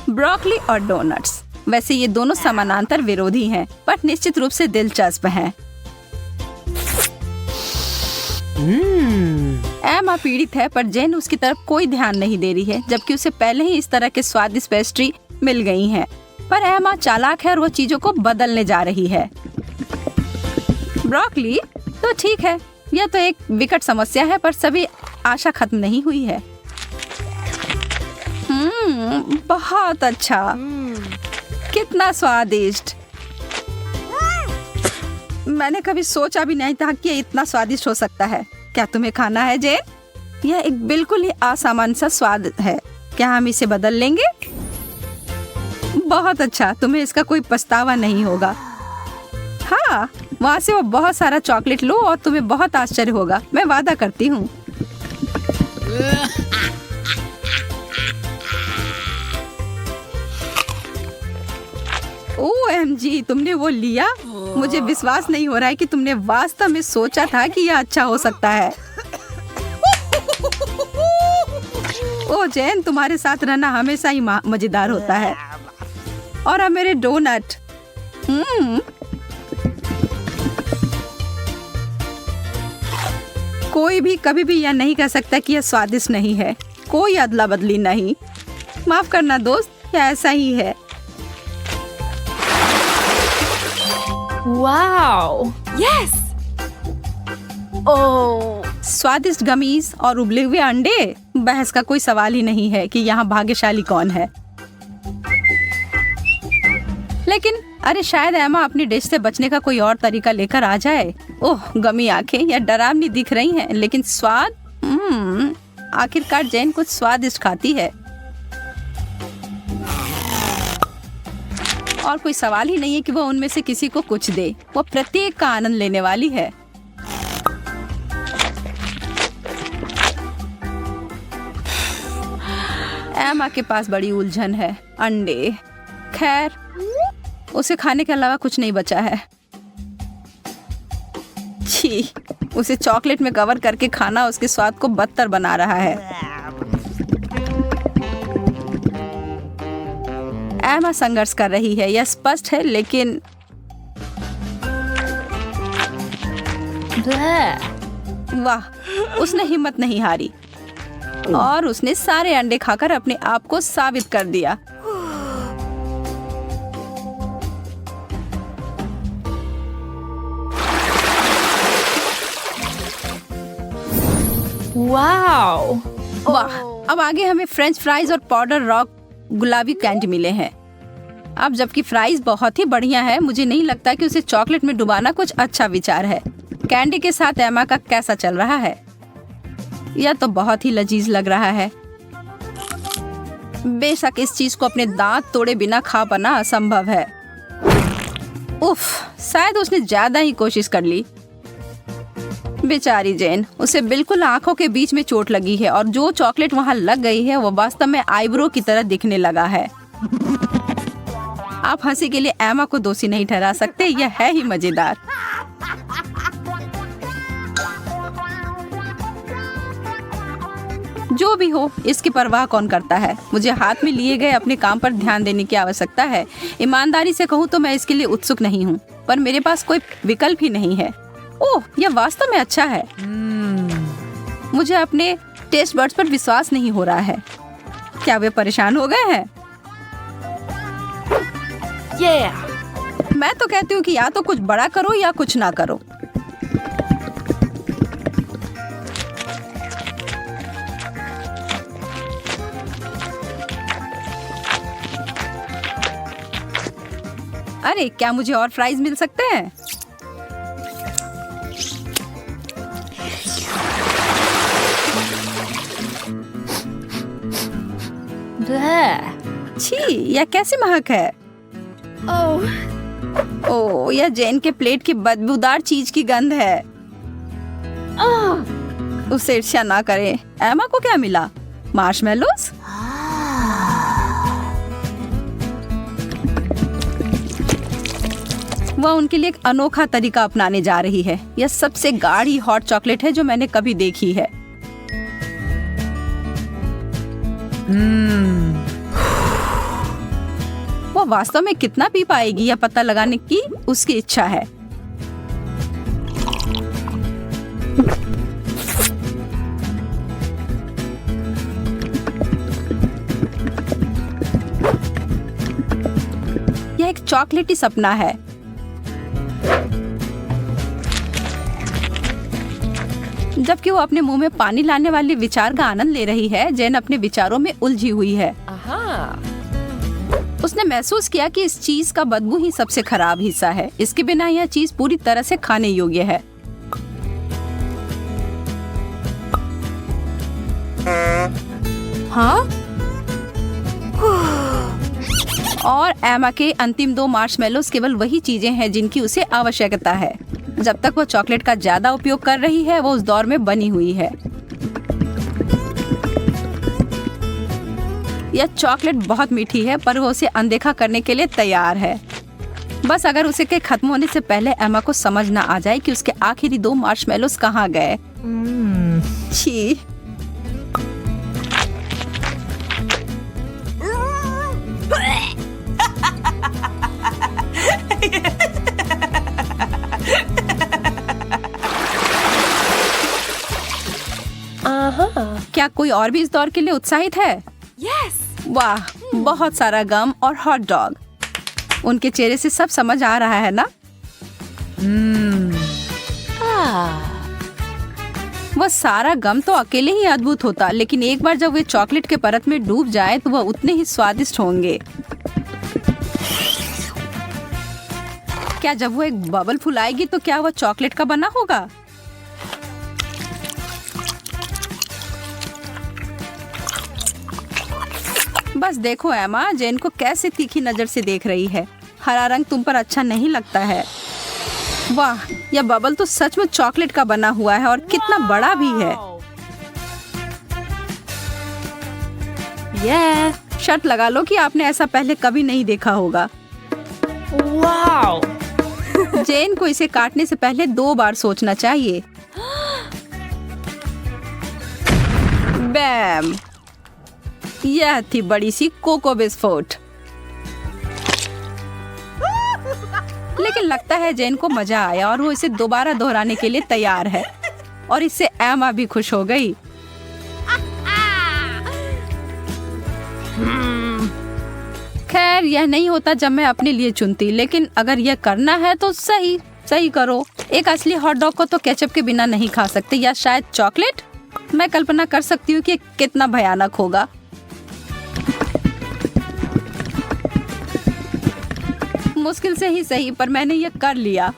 ब्रोकली और डोनट्स, वैसे ये दोनों समानांतर विरोधी हैं, पर निश्चित रूप से दिलचस्प हैं। एमा पीड़ित है, पर जेन उसकी तरफ कोई ध्यान नहीं दे रही है, जबकि उसे पहले ही इस तरह के स्वादिष्ट पेस्ट्री मिल गई हैं। पर एमा चालाक है और वो चीजों को बदलने जा रही है। ब्रोकली तो ठीक है, यह तो एक विकट समस्या है, पर सभी आशा खत्म नहीं हुई है। बहुत अच्छा, कितना स्वादिष्ट। मैंने कभी सोचा भी नहीं था कि ये इतना स्वादिष्ट हो सकता है। क्या तुम्हें खाना है जेन? यह एक बिल्कुल ही असामान्य सा स्वाद है। क्या हम इसे बदल लेंगे? बहुत अच्छा, तुम्हें इसका कोई पछतावा नहीं होगा। हाँ, वहाँ से वो बहुत सारा चॉकलेट लो और तुम्हें बहुत आश्चर्य होगा, मैं वादा करती हूँ। OMG, तुमने वो लिया? मुझे विश्वास नहीं हो रहा है कि तुमने वास्तव में सोचा था कि यह अच्छा हो सकता है। ओ जैन, तुम्हारे साथ रहना हमेशा ही मजेदार होता है। और अब मेरे डोनट। कोई भी कभी भी यह नहीं कह सकता कि यह स्वादिष्ट नहीं है। कोई अदला बदली नहीं। माफ करना दोस्त, यह ऐसा ही है। वाओ! यस! ओह! स्वादिष्ट गमीज और उबले हुए अंडे, बहस का कोई सवाल ही नहीं है कि यहाँ भाग्यशाली कौन है। लेकिन अरे शायद एमा अपनी डिश से बचने का कोई और तरीका लेकर आ जाए। ओह, गमी आंखें यह डरावनी दिख रही हैं, लेकिन स्वाद, आखिरकार जैन कुछ स्वादिष्ट खाती है। और कोई सवाल ही नहीं है कि वो उनमें से किसी को कुछ दे। वो प्रत्येक का आनंद लेने वाली है। एमा के पास बड़ी उलझन है। अंडे, खैर उसे खाने के अलावा कुछ नहीं बचा है। छी, उसे चॉकलेट में कवर करके खाना उसके स्वाद को बदतर बना रहा है। एमा संघर्ष कर रही है, यह स्पष्ट है, लेकिन वाह, उसने हिम्मत नहीं हारी और उसने सारे अंडे खाकर अपने आप को साबित कर दिया। वाओ! वाह, अब आगे हमें फ्रेंच फ्राइज और पाउडर रॉक गुलाबी कैंडी मिले हैं। अब जबकि फ्राइज बहुत ही बढ़िया है, मुझे नहीं लगता कि उसे चॉकलेट में डुबाना कुछ अच्छा विचार है। कैंडी के साथ एमा का कैसा चल रहा है? यह तो बहुत ही लजीज लग रहा है। बेशक इस चीज को अपने दांत तोड़े बिना खा पाना असंभव है। उफ, शायद उसने ज्यादा ही कोशिश कर ली। बेचारी जेन, उसे बिल्कुल आंखों के बीच में चोट लगी है और जो चॉकलेट वहां लग गई है वो वास्तव में आईब्रो की तरह दिखने लगा है। आप हंसी के लिए एमा को दोषी नहीं ठहरा सकते, यह है ही मजेदार। जो भी हो, इसकी परवाह कौन करता है। मुझे हाथ में लिए गए अपने काम पर ध्यान देने की आवश्यकता है। ईमानदारी से कहूँ तो मैं इसके लिए उत्सुक नहीं हूँ, पर मेरे पास कोई विकल्प ही नहीं है। ओह, यह वास्तव में अच्छा है। मुझे अपने टेस्ट बड्स पर विश्वास नहीं हो रहा है। क्या वे परेशान हो गए हैं? मैं तो कहती हूँ कि या तो कुछ बड़ा करो या कुछ ना करो। अरे, क्या मुझे और फ्राइज मिल सकते हैं? छी, यह कैसी महक है? ओह, यह जेन के प्लेट की बदबूदार चीज की गंध है। उसे ईर्ष्या ना करें। एमा को क्या मिला? मार्शमेलोस? वह उनके लिए एक अनोखा तरीका अपनाने जा रही है। यह सबसे गाढ़ी हॉट चॉकलेट है जो मैंने कभी देखी है। वो वास्तव में कितना पी पाएगी यह पता लगाने की उसकी इच्छा है। यह एक चॉकलेटी सपना है। जबकि वो अपने मुंह में पानी लाने वाले विचार का आनंद ले रही है, जेन अपने विचारों में उलझी हुई है। उसने महसूस किया कि इस चीज का बदबू ही सबसे खराब हिस्सा है। इसके बिना यह चीज पूरी तरह से खाने योग्य है। हाँ? और एमा के अंतिम 2 मार्शमेलोस केवल वही चीजें हैं जिनकी उसे आवश्यकता है। जब तक वो चॉकलेट का ज्यादा उपयोग कर रही है, वो उस दौर में बनी हुई है। यह चॉकलेट बहुत मीठी है, पर वो उसे अनदेखा करने के लिए तैयार है। बस अगर उसे के खत्म होने से पहले एमा को समझ ना आ जाए कि उसके आखिरी 2 मार्शमेलोस कहाँ गए। छी। क्या कोई और भी इस दौर के लिए उत्साहित है? Yes! वाह, बहुत सारा गम और हॉट डॉग। उनके चेहरे से सब समझ आ रहा है ना? वह सारा गम तो अकेले ही अद्भुत होता, लेकिन एक बार जब वे चॉकलेट के परत में डूब जाए तो वह उतने ही स्वादिष्ट होंगे। क्या जब वो एक बबल फुलाएगी तो क्या वह चॉकलेट का बना होगा? बस देखो एमा, जेन को कैसे तीखी नजर से देख रही है। हरा रंग तुम पर अच्छा नहीं लगता है। वाह, यह बबल तो सच में चॉकलेट का बना हुआ है और कितना बड़ा भी है। शर्त लगा लो कि आपने ऐसा पहले कभी नहीं देखा होगा। वाओ! जेन को इसे काटने से पहले 2 बार सोचना चाहिए। बैम! यह थी बड़ी सी कोको बिस्कुट। लेकिन लगता है जेन को मजा आया और वो इसे दोबारा दोहराने के लिए तैयार है। और इससे एमा भी खुश हो गई। खैर, यह नहीं होता जब मैं अपने लिए चुनती, लेकिन अगर यह करना है तो सही करो। एक असली हॉट डॉग को तो केचप के बिना नहीं खा सकते, या शायद चॉकलेट। मैं कल्पना कर सकती हूँ कि कितना भयानक होगा। मुश्किल से ही सही, पर मैंने ये कर लिया।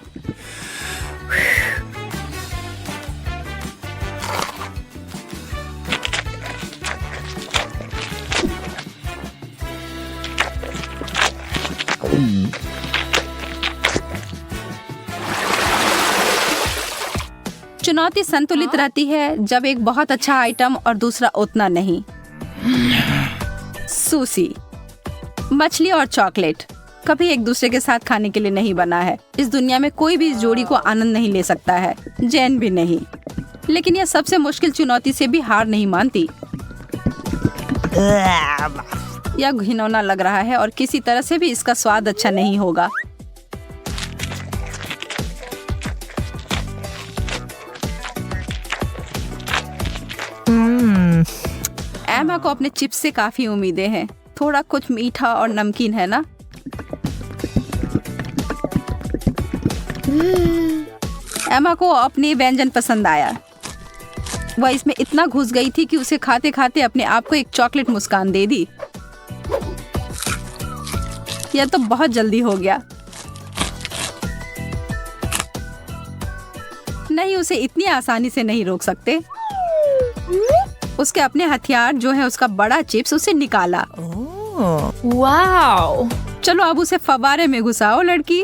चुनौती संतुलित रहती है जब एक बहुत अच्छा आइटम और दूसरा उतना नहीं। सुशी, मछली और चॉकलेट कभी एक दूसरे के साथ खाने के लिए नहीं बना है। इस दुनिया में कोई भी इस जोड़ी को आनंद नहीं ले सकता है, जैन भी नहीं। लेकिन यह सबसे मुश्किल चुनौती से भी हार नहीं मानती। यह घिनौना लग रहा है और किसी तरह से भी इसका स्वाद अच्छा नहीं होगा। एमा को अपने चिप्स से काफी उम्मीदें हैं। थोड़ा कुछ मीठा और नमकीन है ना? एमा को अपनी व्यंजन पसंद आया। वह इसमें इतना घुस गई थी कि उसे खाते खाते अपने आप को एक चॉकलेट मुस्कान दे दी। यह तो बहुत जल्दी हो गया। नहीं, उसे इतनी आसानी से नहीं रोक सकते। उसके अपने हथियार जो है उसका बड़ा चिप्स उसे निकाला। Wow. चलो अब उसे फव्वारे में घुसाओ लड़की।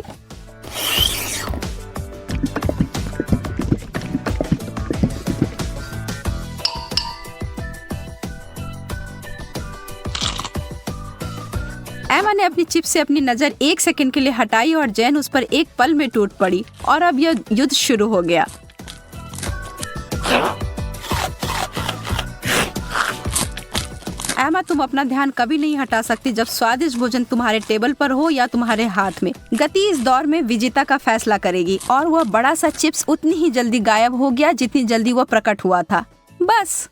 एमा ने अपनी चिप से अपनी नजर 1 सेकंड के लिए हटाई और जैन उस पर एक पल में टूट पड़ी और अब यह युद्ध शुरू हो गया। एमा, तुम अपना ध्यान कभी नहीं हटा सकती जब स्वादिष्ट भोजन तुम्हारे टेबल पर हो या तुम्हारे हाथ में। गति इस दौर में विजेता का फैसला करेगी और वह बड़ा सा चिप्स उतनी ही जल्दी गायब हो गया जितनी जल्दी वह प्रकट हुआ था। बस।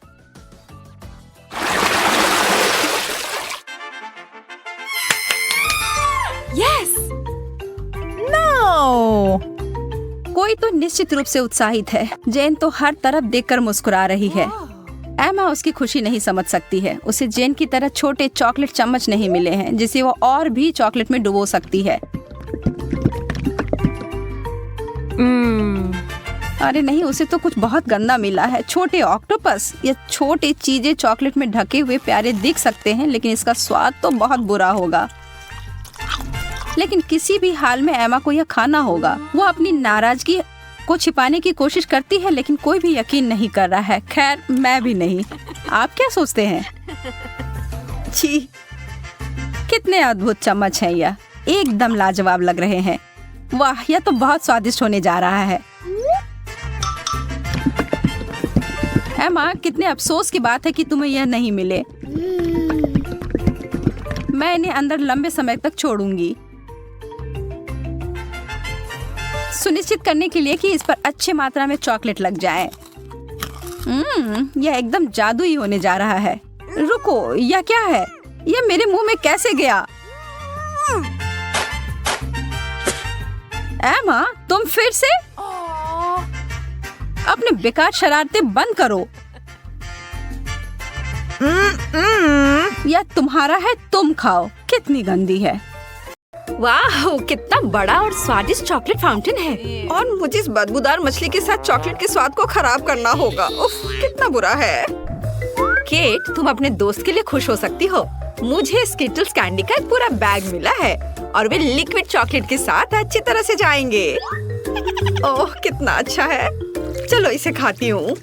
Yes. No. कोई तो निश्चित रूप से उत्साहित है। जेन तो हर तरफ देखकर मुस्कुरा रही है। एमा उसकी खुशी नहीं समझ सकती है। उसे जेन की तरह छोटे चॉकलेट चम्मच नहीं मिले हैं जिसे वो और भी चॉकलेट में डुबो सकती है। अरे नहीं, उसे तो कुछ बहुत गंदा मिला है। छोटे ऑक्टोपस। ये छोटे चीजें चॉकलेट में ढके हुए प्यारे दिख सकते हैं, लेकिन इसका स्वाद तो बहुत बुरा होगा। लेकिन किसी भी हाल में एमा को यह खाना होगा। वो अपनी नाराजगी को छिपाने की कोशिश करती है, लेकिन कोई भी यकीन नहीं कर रहा है। खैर, मैं भी नहीं। आप क्या सोचते हैं? छी, कितने अद्भुत चम्मच हैं यह। एकदम लाजवाब लग रहे हैं। वाह, यह तो बहुत स्वादिष्ट होने जा रहा है। एमा, कितने अफसोस की बात है कि तुम्हें यह नहीं मिले। मैं इन्हें अंदर लंबे समय तक छोड़ूंगी, सुनिश्चित करने के लिए कि इस पर अच्छी मात्रा में चॉकलेट लग जाए। यह एकदम जादुई होने जा रहा है। रुको, यह क्या है? यह मेरे मुंह में कैसे गया? एमा, तुम फिर से? अपने बेकार शरारतें बंद करो। यह तुम्हारा है, तुम खाओ। कितनी गंदी है। वाह, कितना बड़ा और स्वादिष्ट चॉकलेट फाउंटेन है। और मुझे इस बदबूदार मछली के साथ चॉकलेट के स्वाद को खराब करना होगा। उफ, कितना बुरा है। केट, तुम अपने दोस्त के लिए खुश हो सकती हो। मुझे स्किटल्स कैंडी का एक पूरा बैग मिला है और वे लिक्विड चॉकलेट के साथ अच्छी तरह से जाएंगे। ओह, कितना अच्छा है। चलो इसे खाती हूँ।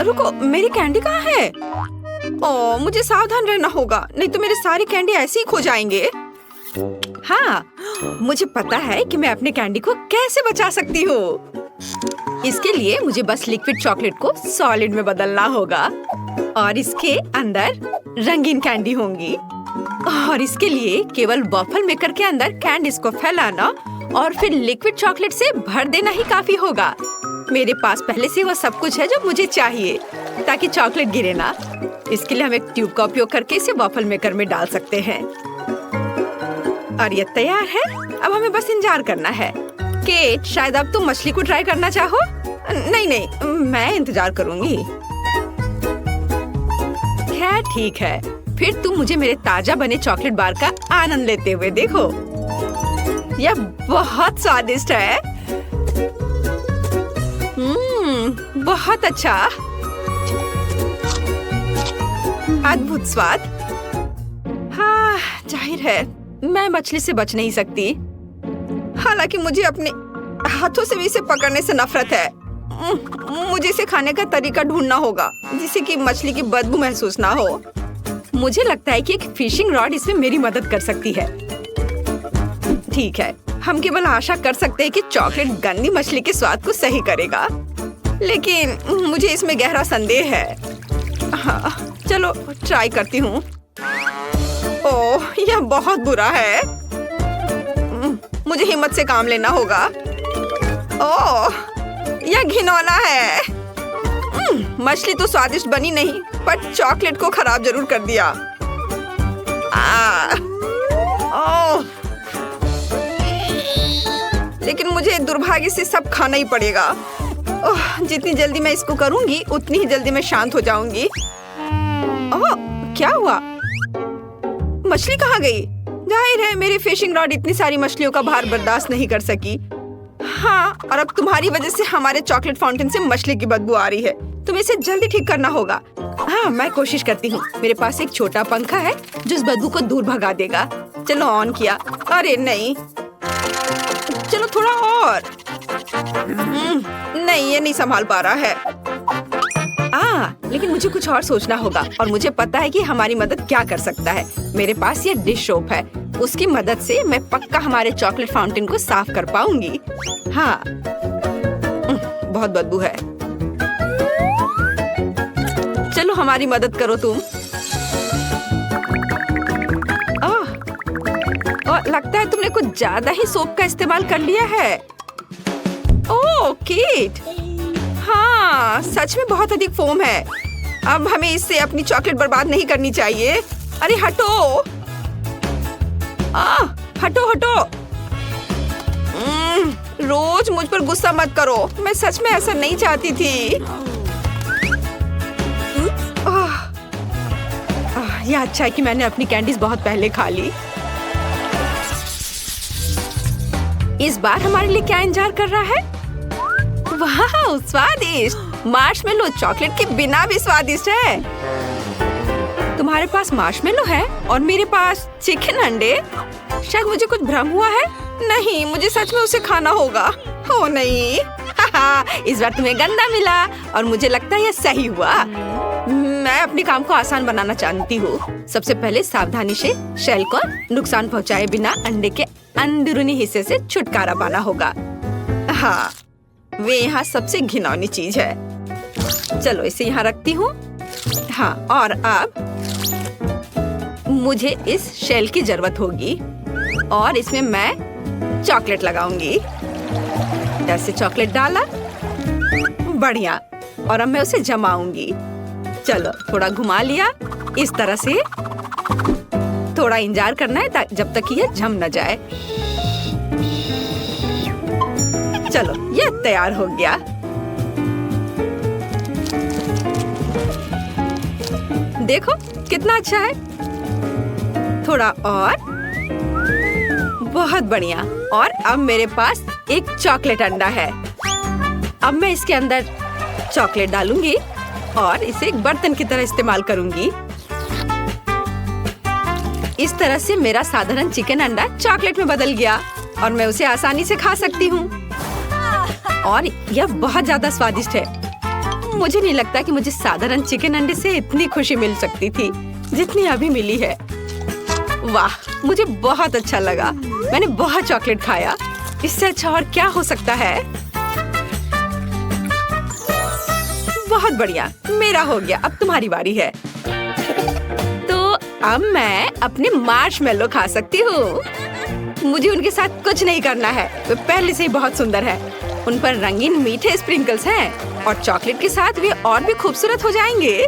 रुको, मेरी कैंडी कहाँ है? ओह, मुझे सावधान रहना होगा, नहीं तो मेरे सारी कैंडी ऐसे ही खो जाएंगे। हाँ, मुझे पता है कि मैं अपने कैंडी को कैसे बचा सकती हूँ। इसके लिए मुझे बस लिक्विड चॉकलेट को सॉलिड में बदलना होगा और इसके अंदर रंगीन कैंडी होंगी। और इसके लिए केवल वॉफल मेकर के अंदर कैंडीज को फैलाना और फिर लिक्विड चॉकलेट से भर देना ही काफी होगा। मेरे पास पहले से वो सब कुछ है जो मुझे चाहिए ताकि चॉकलेट गिरे ना। इसके लिए हम एक ट्यूब का उपयोग करके इसे वॉफल मेकर में डाल सकते हैं। और ये तैयार है। अब हमें बस इंतजार करना है। केट, शायद अब तुम मछली को ट्राई करना चाहो? नहीं नहीं, मैं इंतजार करूंगी। खैर ठीक है, फिर तुम मुझे मेरे ताजा बने चॉकलेट बार का आनंद लेते हुए देखो। यह बहुत स्वादिष्ट है। बहुत अच्छा, अद्भुत स्वाद। हाँ, जाहिर है मैं मछली से बच नहीं सकती। हालांकि मुझे अपने हाथों से भी इसे पकड़ने से नफरत है। मुझे इसे खाने का तरीका ढूंढना होगा जिससे कि मछली की बदबू महसूस ना हो। मुझे लगता है कि एक फिशिंग रॉड इसमें मेरी मदद कर सकती है। ठीक है, हम केवल आशा कर सकते हैं कि चॉकलेट गंदी मछली के स्वाद को सही करेगा, लेकिन मुझे इसमें गहरा संदेह है। हाँ, चलो ट्राई करती हूँ। ओह, यह बहुत बुरा है। मुझे हिम्मत से काम लेना होगा। ओह, यह घिनौना है। मछली तो स्वादिष्ट बनी नहीं, पर चॉकलेट को खराब जरूर कर दिया। ओह, लेकिन मुझे दुर्भाग्य से सब खाना ही पड़ेगा। ओह, जितनी जल्दी मैं इसको करूंगी उतनी ही जल्दी मैं शांत हो जाऊंगी। ओह, क्या हुआ? मछली कहाँ गई? जाहिर है मेरी फिशिंग रॉड इतनी सारी मछलियों का भार बर्दाश्त नहीं कर सकी। हाँ, और अब तुम्हारी वजह से हमारे चॉकलेट फाउंटेन से मछली की बदबू आ रही है। तुम्हें इसे जल्दी ठीक करना होगा। हाँ, मैं कोशिश करती हूँ। मेरे पास एक छोटा पंखा है जो इस बदबू को दूर भगा देगा। चलो ऑन किया। अरे नहीं, चलो थोड़ा और। नहीं, ये नहीं संभाल पा रहा है। लेकिन मुझे कुछ और सोचना होगा और मुझे पता है कि हमारी मदद क्या कर सकता है। मेरे पास ये डिश सोप है, उसकी मदद से मैं पक्का हमारे चॉकलेट फाउंटेन को साफ कर पाऊंगी। हाँ, बहुत बदबू है। चलो हमारी मदद करो तुम। लगता है तुमने कुछ ज्यादा ही सोप का इस्तेमाल कर लिया है। ओह केट, हाँ सच में बहुत अधिक फोम है। अब हमें इससे अपनी चॉकलेट बर्बाद नहीं करनी चाहिए। अरे हटो, हटो हटो। रोज मुझ पर गुस्सा मत करो, मैं सच में ऐसा नहीं चाहती थी। यह अच्छा है कि मैंने अपनी कैंडीज बहुत पहले खा ली। इस बार हमारे लिए क्या इंतजार कर रहा है? वाह, स्वादिष्ट मार्शमेलो चॉकलेट के बिना भी स्वादिष्ट है। तुम्हारे पास मार्शमेलो है और मेरे पास चिकन अंडे। शायद मुझे कुछ भ्रम हुआ है। नहीं, मुझे सच में उसे खाना होगा। हो नहीं, इस बार तुम्हें गंदा मिला और मुझे लगता है यह सही हुआ। मैं अपने काम को आसान बनाना चाहती हूँ। सबसे पहले सावधानी से शेल को नुकसान पहुँचाए बिना अंडे के अंदरूनी हिस्से से छुटकारा पाना होगा। हाँ, वे यहाँ सबसे घिनौनी चीज है। चलो इसे यहाँ रखती हूँ। हाँ, और अब मुझे इस शेल की जरूरत होगी और इसमें मैं चॉकलेट लगाऊंगी। ऐसे चॉकलेट डाला, बढ़िया। और अब मैं उसे जमाऊंगी। चलो थोड़ा घुमा लिया इस तरह से। थोड़ा इंतजार करना है जब तक कि यह जम न जाए। चलो यह तैयार हो गया। देखो कितना अच्छा है। थोड़ा और, बहुत बढ़िया। और अब मेरे पास एक चॉकलेट अंडा है। अब मैं इसके अंदर चॉकलेट डालूंगी और इसे एक बर्तन की तरह इस्तेमाल करूंगी। इस तरह से मेरा साधारण चिकन अंडा चॉकलेट में बदल गया और मैं उसे आसानी से खा सकती हूँ। और यह बहुत ज्यादा स्वादिष्ट है। मुझे नहीं लगता कि मुझे साधारण चिकन अंडे से इतनी खुशी मिल सकती थी जितनी अभी मिली है। वाह, मुझे बहुत अच्छा लगा। मैंने बहुत चॉकलेट खाया। इससे अच्छा और क्या हो सकता है? बहुत बढ़िया, मेरा हो गया। अब तुम्हारी बारी है। तो अब मैं अपने मार्शमेलो खा सकती हूँ। मुझे उनके साथ कुछ नहीं करना है, वे पहले से ही बहुत सुंदर है। उन पर रंगीन मीठे स्प्रिंकल्स हैं और चॉकलेट के साथ वे और भी खूबसूरत हो जाएंगे।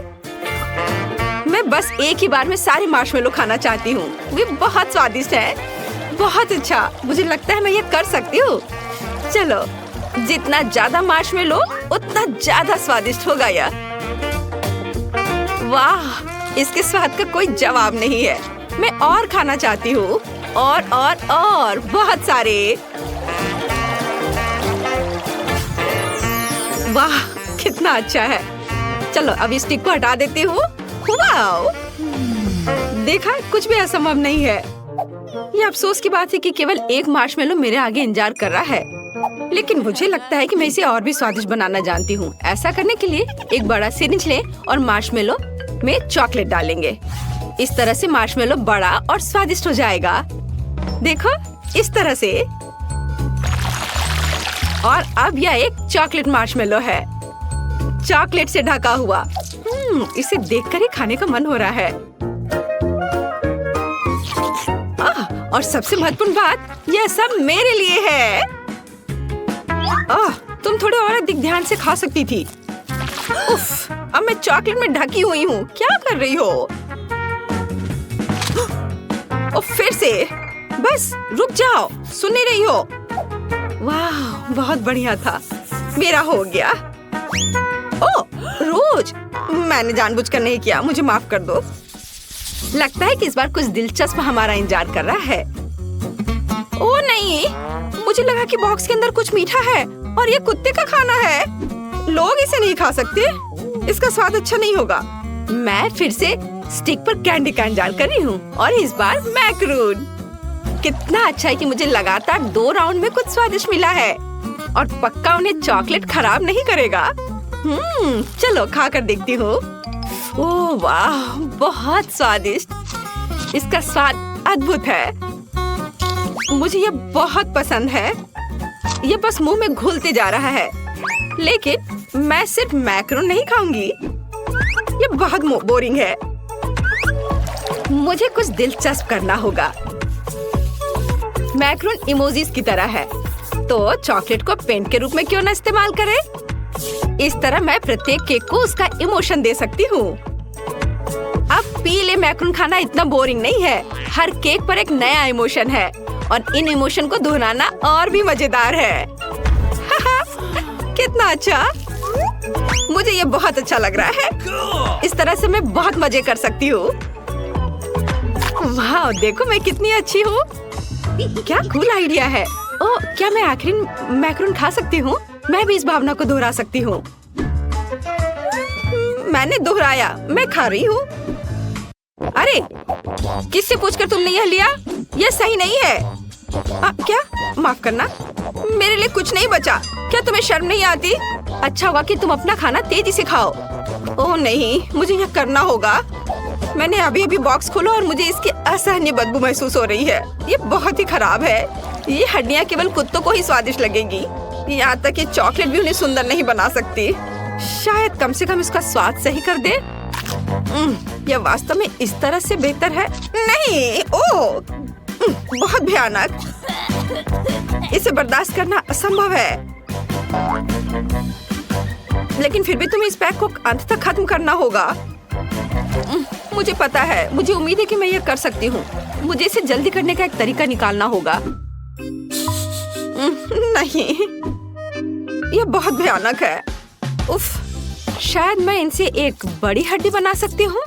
मैं बस एक ही बार में सारे मार्शमेलो खाना चाहती हूँ। वे बहुत स्वादिष्ट हैं। बहुत अच्छा, मुझे लगता है मैं ये कर सकती हूँ। चलो, जितना ज्यादा मार्शमेलो उतना ज्यादा स्वादिष्ट होगा यह। वाह, इसके स्वाद का कोई जवाब नहीं है। मैं और खाना चाहती हूँ, और बहुत सारे। वाह, कितना अच्छा है। चलो अब इस स्टिक को हटा देती हूँ। वाओ, देखा, कुछ भी असंभव नहीं है। ये अफसोस की बात है कि केवल एक मार्शमेलो मेरे आगे इंतजार कर रहा है, लेकिन मुझे लगता है कि मैं इसे और भी स्वादिष्ट बनाना जानती हूँ। ऐसा करने के लिए एक बड़ा सिरिंज लें और मार्शमेलो में चॉकलेट डालेंगे। इस तरह से मार्शमेलो बड़ा और स्वादिष्ट हो जाएगा। देखो, इस तरह से। और अब यह एक चॉकलेट मार्शमेलो है, चॉकलेट से ढका हुआ। इसे देखकर ही खाने का मन हो रहा है। और सबसे महत्वपूर्ण बात, यह सब मेरे लिए है। तुम थोड़े और अधिक ध्यान से खा सकती थी। उफ, अब मैं चॉकलेट में ढकी हुई हूँ। क्या कर रही हो? फिर से, बस रुक जाओ, सुन नहीं रही हो? वाह, बहुत बढ़िया था। मेरा हो गया। ओह, रोज, मैंने जानबूझकर नहीं किया, मुझे माफ कर दो। लगता है कि इस बार कुछ दिलचस्प हमारा इंतजार कर रहा है। ओह नहीं, मुझे लगा कि बॉक्स के अंदर कुछ मीठा है और ये कुत्ते का खाना है। लोग इसे नहीं खा सकते, इसका स्वाद अच्छा नहीं होगा। मैं फिर से स्टिक पर कैंडी का इंतजार कर रही हूँ, और इस बार मैक्रून। कितना अच्छा है कि मुझे लगातार 2 राउंड में कुछ स्वादिष्ट मिला है, और पक्का उन्हें चॉकलेट खराब नहीं करेगा। चलो खा कर देखती हूँ। ओह वाह, बहुत स्वादिष्ट। इसका स्वाद अद्भुत है। मुझे ये बहुत पसंद है। ये बस मुंह में घुलते जा रहा है। लेकिन मैं सिर्फ मैक्रोन नहीं खाऊंगी, ये बहुत बोरिंग है। मुझे कुछ दिलचस्प करना होगा। मैक्रोन इमोजीज की तरह है, तो चॉकलेट को पेंट के रूप में क्यों ना इस्तेमाल करें? इस तरह मैं प्रत्येक केक को उसका इमोशन दे सकती हूँ। अब पीले मैक्रोन खाना इतना बोरिंग नहीं है। हर केक पर एक नया इमोशन है, और इन इमोशन को दोहराना और भी मजेदार है। कितना अच्छा, मुझे ये बहुत अच्छा लग रहा है। इस तरह से मैं बहुत मजे कर सकती हूँ। वाह, देखो मैं कितनी अच्छी हूँ। क्या कूल आइडिया है। ओह, क्या मैं आखिरी मैक्रोन खा सकती हूँ? मैं भी इस भावना को दोहरा सकती हूँ। मैंने दोहराया, मैं खा रही हूँ। अरे, किससे पूछकर तुमने यह लिया? यह सही नहीं है। क्या? माफ करना, मेरे लिए कुछ नहीं बचा। क्या तुम्हें शर्म नहीं आती? अच्छा हुआ कि तुम अपना खाना तेजी से खाओ। ओह नहीं, मुझे यह करना होगा। मैंने अभी अभी बॉक्स खोला और मुझे इसकी असहनीय बदबू महसूस हो रही है। ये बहुत ही खराब है। ये हड्डियाँ केवल कुत्तों को ही स्वादिष्ट लगेगी। यहाँ तक कि चॉकलेट भी उन्हें सुंदर नहीं बना सकती। शायद कम से कम इसका स्वाद सही कर दे। यह वास्तव में इस तरह से बेहतर है। नहीं, ओह, बहुत भयानक। इसे बर्दाश्त करना असंभव है। लेकिन फिर भी तुम्हें इस पैक को अंत तक खत्म करना होगा। मुझे पता है, मुझे उम्मीद है कि मैं यह कर सकती हूँ। मुझे इसे जल्दी करने का एक तरीका निकालना होगा। नहीं, यह बहुत भयानक है। उफ, शायद मैं इनसे एक बड़ी हड्डी बना सकती हूँ।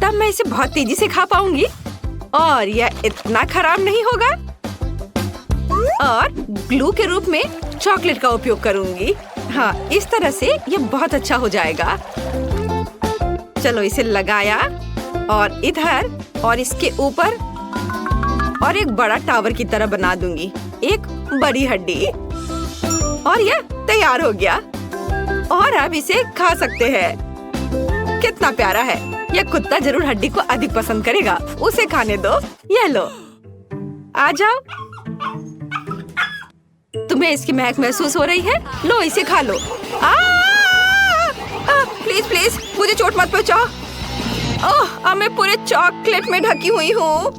तब मैं इसे बहुत तेजी से खा पाऊंगी और यह इतना खराब नहीं होगा। और ग्लू के रूप में चॉकलेट का उपयोग करूंगी। हाँ, इस तरह से यह बहुत अच्छा हो जाएगा। चलो इसे लगाया और इधर और इसके ऊपर और एक बड़ा टावर की तरह बना दूंगी। एक बड़ी हड्डी और यह तैयार हो गया। और अब इसे खा सकते हैं। कितना प्यारा है। यह कुत्ता जरूर हड्डी को अधिक पसंद करेगा। उसे खाने दो। यह लो, आ जाओ। तुम्हें इसकी महक महसूस हो रही है? लो, इसे खा लो। प्लीज प्लीज, मुझे चोट मत पहुंचाओ। अब मैं पूरे चॉकलेट में ढकी हुई हूँ।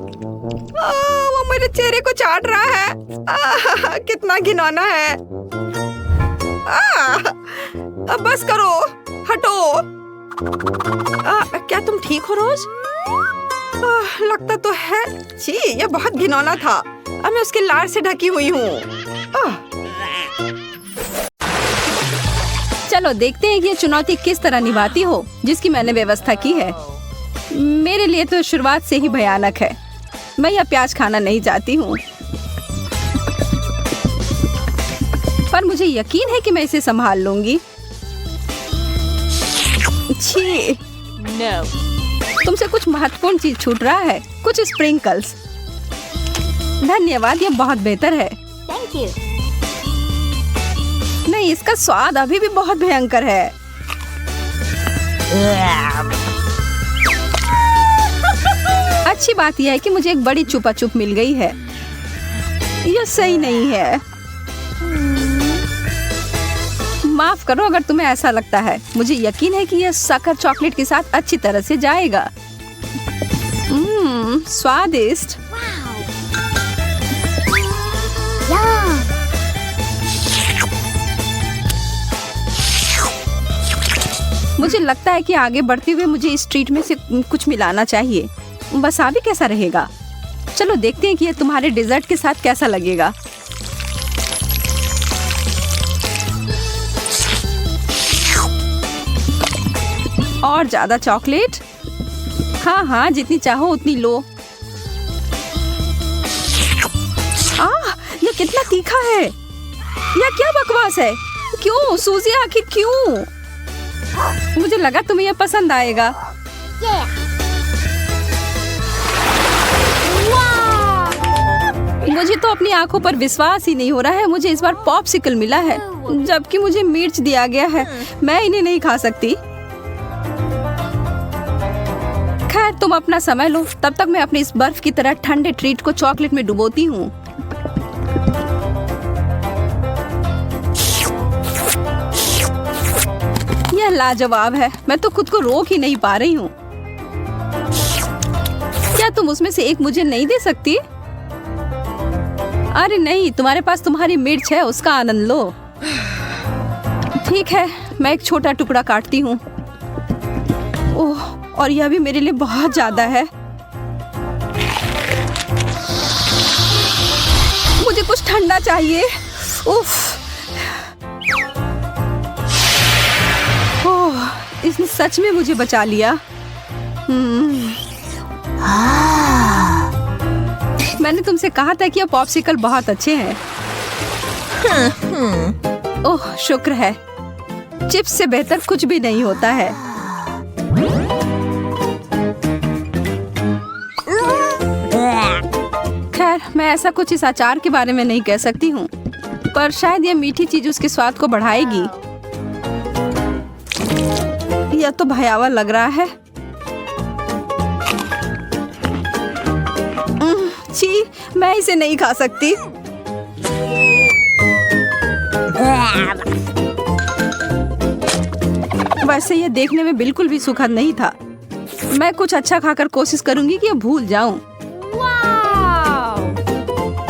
वो मेरे चेहरे को चाट रहा है। कितना घिनौना है। अब बस करो, हटो। क्या तुम ठीक हो रोज? लगता तो है। छी, यह बहुत घिनौना था। अब मैं उसके लार से ढकी हुई हूँ। चलो देखते हैं कि ये चुनौती किस तरह निभाती हो जिसकी मैंने व्यवस्था की है। मेरे लिए तो शुरुआत से ही भयानक है। मैं यह प्याज खाना नहीं चाहती हूँ, पर मुझे यकीन है कि मैं इसे संभाल लूंगी। छी, तुमसे कुछ महत्वपूर्ण चीज छूट रहा है, कुछ स्प्रिंकल्स। धन्यवाद, यह बहुत बेहतर है। Thank you. नहीं, इसका स्वाद अभी भी बहुत भयंकर है। अच्छी बात यह है कि मुझे एक बड़ी चुपा चुप मिल गई है। यह सही नहीं है। माफ करो अगर तुम्हें ऐसा लगता है। मुझे यकीन है कि यह शक्कर चॉकलेट के साथ अच्छी तरह से जाएगा। स्वादिष्ट। Yum. मुझे लगता है कि आगे बढ़ते हुए मुझे इस ट्रीट में से कुछ मिलाना चाहिए। वसाबी कैसा रहेगा? चलो देखते हैं कि यह तुम्हारे डेजर्ट के साथ कैसा लगेगा। और ज्यादा चॉकलेट? हाँ हाँ, जितनी चाहो उतनी लो। यह कितना तीखा है। यह क्या बकवास है? क्यों सूजी, आखिर क्यों? मुझे लगा तुम्हें यह पसंद आएगा। Yeah. Wow. मुझे तो अपनी आंखों पर विश्वास ही नहीं हो रहा है। मुझे इस बार पॉप्सिकल मिला है, जबकि मुझे मिर्च दिया गया है। मैं इन्हें नहीं खा सकती। खैर, तुम अपना समय लो, तब तक मैं अपने इस बर्फ की तरह ठंडे ट्रीट को चॉकलेट में डुबोती हूँ। यह लाजवाब है। मैं तो खुद को रोक ही नहीं पा रही हूँ। क्या तुम उसमें से एक मुझे नहीं दे सकती? अरे नहीं, तुम्हारे पास तुम्हारी मिर्च है, उसका आनंद लो। ठीक है, मैं एक छोटा टुकड़ा काटती हूँ। ओह, और यह भी मेरे लिए बहुत ज्यादा है। मुझे कुछ ठंडा चाहिए। उफ। ओह, इसने सच में मुझे बचा लिया। मैंने तुमसे कहा था कि ये पॉप्सिकल बहुत अच्छे हैं। ओह, शुक्र है। चिप्स से बेहतर कुछ भी नहीं होता है। खैर, मैं ऐसा कुछ इस अचार के बारे में नहीं कह सकती हूँ, पर शायद यह मीठी चीज उसके स्वाद को बढ़ाएगी। यह तो भयावह लग रहा है। छी, मैं इसे नहीं खा सकती। वैसे यह देखने में बिल्कुल भी सुखद नहीं था। मैं कुछ अच्छा खाकर कोशिश करूंगी कि यह भूल जाऊं।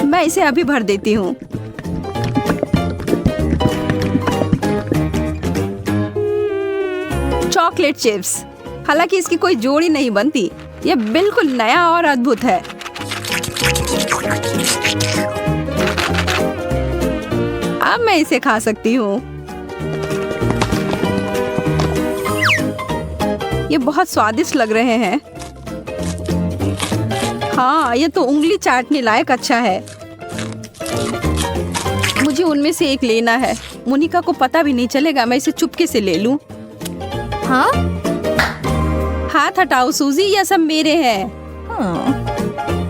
मैं इसे अभी भर देती हूँ। Chocolate chips. हालांकि इसकी कोई जोड़ी नहीं बनती। यह बिल्कुल नया और अद्भुत है। अब मैं इसे खा सकती हूँ। ये बहुत स्वादिष्ट लग रहे हैं। हाँ, ये तो उंगली चाटने लायक अच्छा है। मुझे उनमें से एक लेना है। मोनिका को पता भी नहीं चलेगा। मैं इसे चुपके से ले लूं। हाँ? हाथ हटाओ सूजी, यह सब मेरे हैं।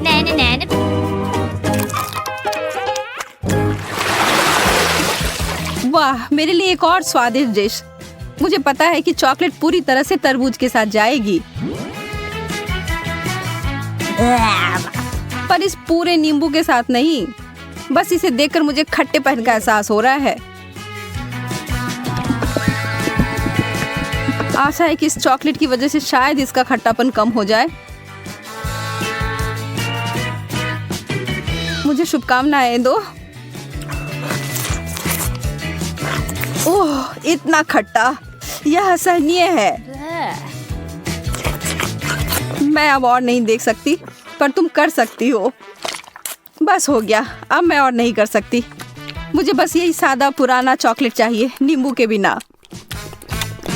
Nana, nana. वाह, मेरे लिए एक और स्वादिष्ट डिश। मुझे पता है कि चॉकलेट पूरी तरह से तरबूज के साथ जाएगी, पर इस पूरे नींबू के साथ नहीं। बस इसे देखकर मुझे खट्टेपन का एहसास हो रहा है। आशा है कि इस चॉकलेट की वजह से शायद इसका खट्टापन कम हो जाए। मुझे शुभकामनाएं दो। ओह, इतना खट्टा, यह असहनीय है। मैं अब और नहीं देख सकती, पर तुम कर सकती हो। बस हो गया, अब मैं और नहीं कर सकती। मुझे बस यही सादा पुराना चॉकलेट चाहिए, नींबू के बिना।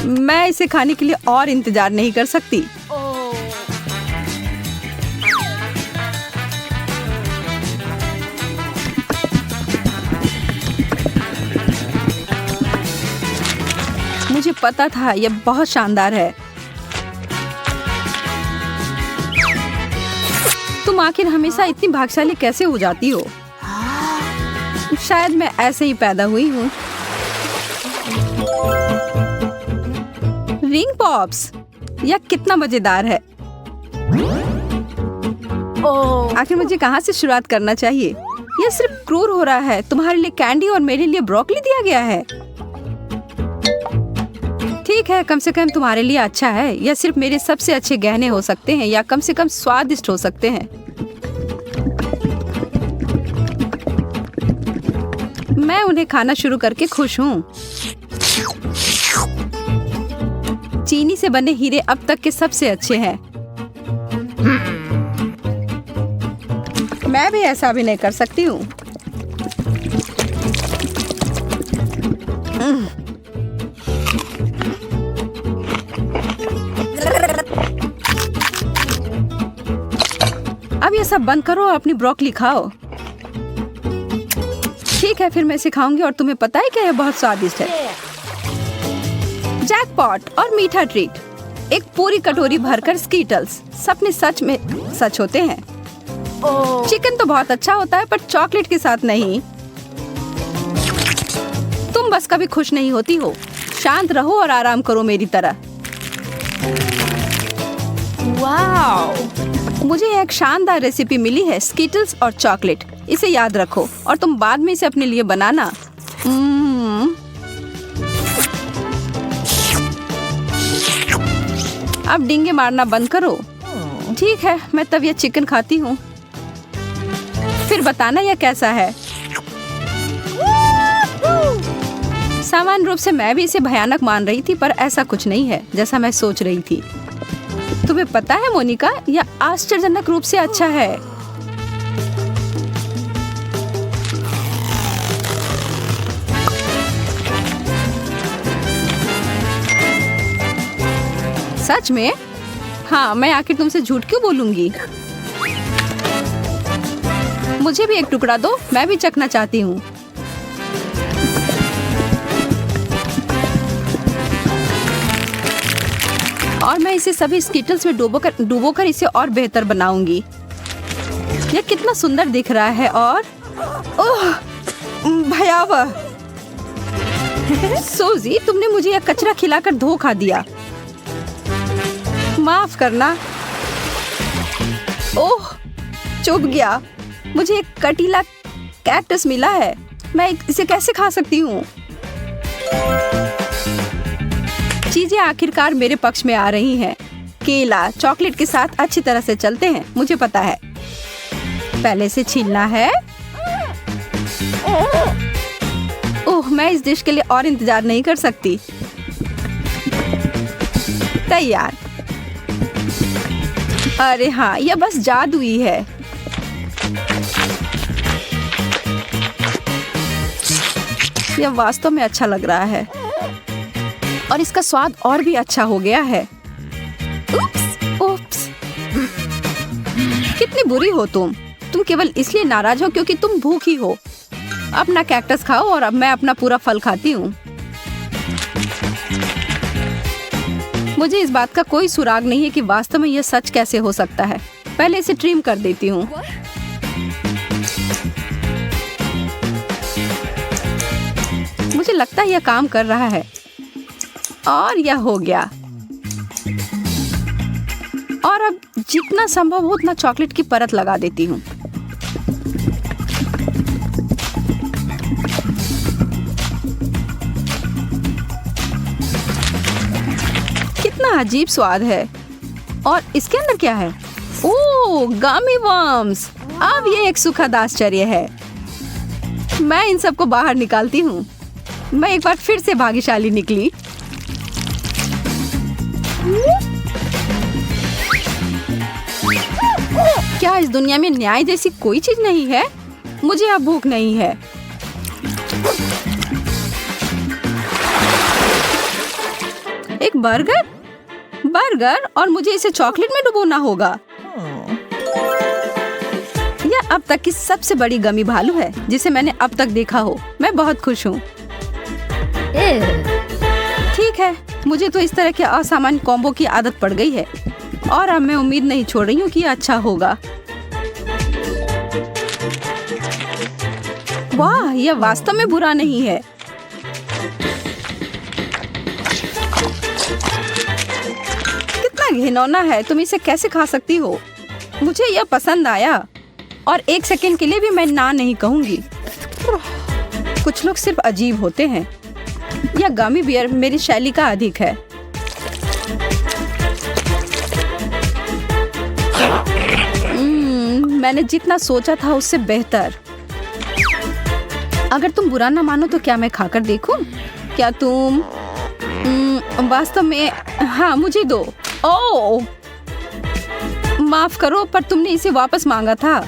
मैं इसे खाने के लिए और इंतजार नहीं कर सकती। मुझे पता था यह बहुत शानदार है। तुम आखिर हमेशा इतनी भाग्यशाली कैसे हो जाती हो? शायद मैं ऐसे ही पैदा हुई हूँ। रिंग पॉप्स, यह कितना मजेदार है। आखिर मुझे कहाँ से शुरुआत करना चाहिए? यह सिर्फ क्रूर हो रहा है। तुम्हारे लिए कैंडी और मेरे लिए ब्रोकली दिया गया है। ठीक है, कम से कम तुम्हारे लिए अच्छा है। यह सिर्फ मेरे सबसे अच्छे गहने हो सकते हैं, या कम से कम स्वादिष्ट हो सकते हैं। मैं उन्हें खाना शुरू करके खुश हूँ। चीनी से बने हीरे अब तक के सबसे अच्छे हैं। मैं भी ऐसा भी नहीं कर सकती हूँ। अब ये सब बंद करो और अपनी ब्रोकली खाओ। ठीक है, फिर मैं सिखाऊंगी। और तुम्हें पता है क्या, यह बहुत स्वादिष्ट है। जैकपॉट और मीठा ट्रीट। एक पूरी कटोरी भरकर स्कीटल्स। सपने सच में सच होते हैं। चिकन तो बहुत अच्छा होता है, पर चॉकलेट के साथ नहीं। तुम बस कभी खुश नहीं होती हो। शांत रहो और आराम करो मेरी तरह। वाओ! मुझे एक शानदार रेसिपी मिली है, स्कीटल्स और चॉकलेट। इसे याद रखो और तुम बाद में इसे अपने लिए बनाना। अब डींगे मारना बंद करो। ठीक है, मैं तब यह चिकन खाती हूँ। फिर बताना यह कैसा है। सामान्य रूप से मैं भी इसे भयानक मान रही थी, पर ऐसा कुछ नहीं है जैसा मैं सोच रही थी। तुम्हें पता है मोनिका, यह आश्चर्यजनक रूप से अच्छा है। सच में? हाँ, मैं आखिर तुमसे झूठ क्यों बोलूंगी? मुझे भी एक टुकड़ा दो, मैं भी चखना चाहती हूँ। और मैं इसे सभी स्कीटल्स में डुबोकर इसे और बेहतर बनाऊंगी। यह कितना सुंदर दिख रहा है। और ओह, भयावह। सोजी, तुमने मुझे यह कचरा खिलाकर धोखा दिया। माफ करना। ओह, चुभ गया। मुझे एक कटीला कैक्टस मिला है। मैं इसे कैसे खा सकती हूँ? चीजें आखिरकार मेरे पक्ष में आ रही हैं। केला चॉकलेट के साथ अच्छी तरह से चलते हैं, मुझे पता है। पहले से छीलना है। ओह, मैं इस डिश के लिए और इंतजार नहीं कर सकती। तैयार। अरे हाँ, यह बस जादुई है। यह वास्तव में अच्छा लग रहा है और इसका स्वाद और भी अच्छा हो गया है। उप्स। कितनी बुरी हो तुम केवल इसलिए नाराज हो क्योंकि तुम भूखी हो। अपना कैक्टस खाओ और अब मैं अपना पूरा फल खाती हूँ। मुझे इस बात का कोई सुराग नहीं है कि वास्तव में यह सच कैसे हो सकता है। पहले इसे ट्रिम कर देती हूँ। मुझे लगता है यह काम कर रहा है और यह हो गया। और अब जितना संभव हो उतना चॉकलेट की परत लगा देती हूँ। कितना अजीब स्वाद है। और इसके अंदर क्या है? ओह, गमी वर्म्स। अब ये एक सुखद आश्चर्य है। मैं इन सबको बाहर निकालती हूँ। मैं एक बार फिर से भाग्यशाली निकली। क्या इस दुनिया में न्याय जैसी कोई चीज नहीं है? मुझे अब भूख नहीं है। बर्गर बर्गर और मुझे इसे चॉकलेट में डुबोना होगा। यह अब तक की सबसे बड़ी गमी भालू है जिसे मैंने अब तक देखा हो। मैं बहुत खुश हूँ। ठीक है, मुझे तो इस तरह के असामान्य कॉम्बो की आदत पड़ गई है और अब मैं उम्मीद नहीं छोड़ रही हूँ कि यह अच्छा होगा। वाह, यह वास्तव में बुरा नहीं है। कितना घिनौना है, तुम इसे कैसे खा सकती हो? मुझे यह पसंद आया और एक सेकंड के लिए भी मैं ना नहीं कहूंगी। कुछ लोग सिर्फ अजीब होते हैं। यह गमी बियर मेरी शैली का अधिक है। मैंने जितना सोचा था उससे बेहतर। अगर तुम बुरा ना मानो तो क्या मैं खाकर देखूं? क्या तुम वास्तव में? हाँ, मुझे दो। ओह, माफ करो, पर तुमने इसे वापस मांगा था।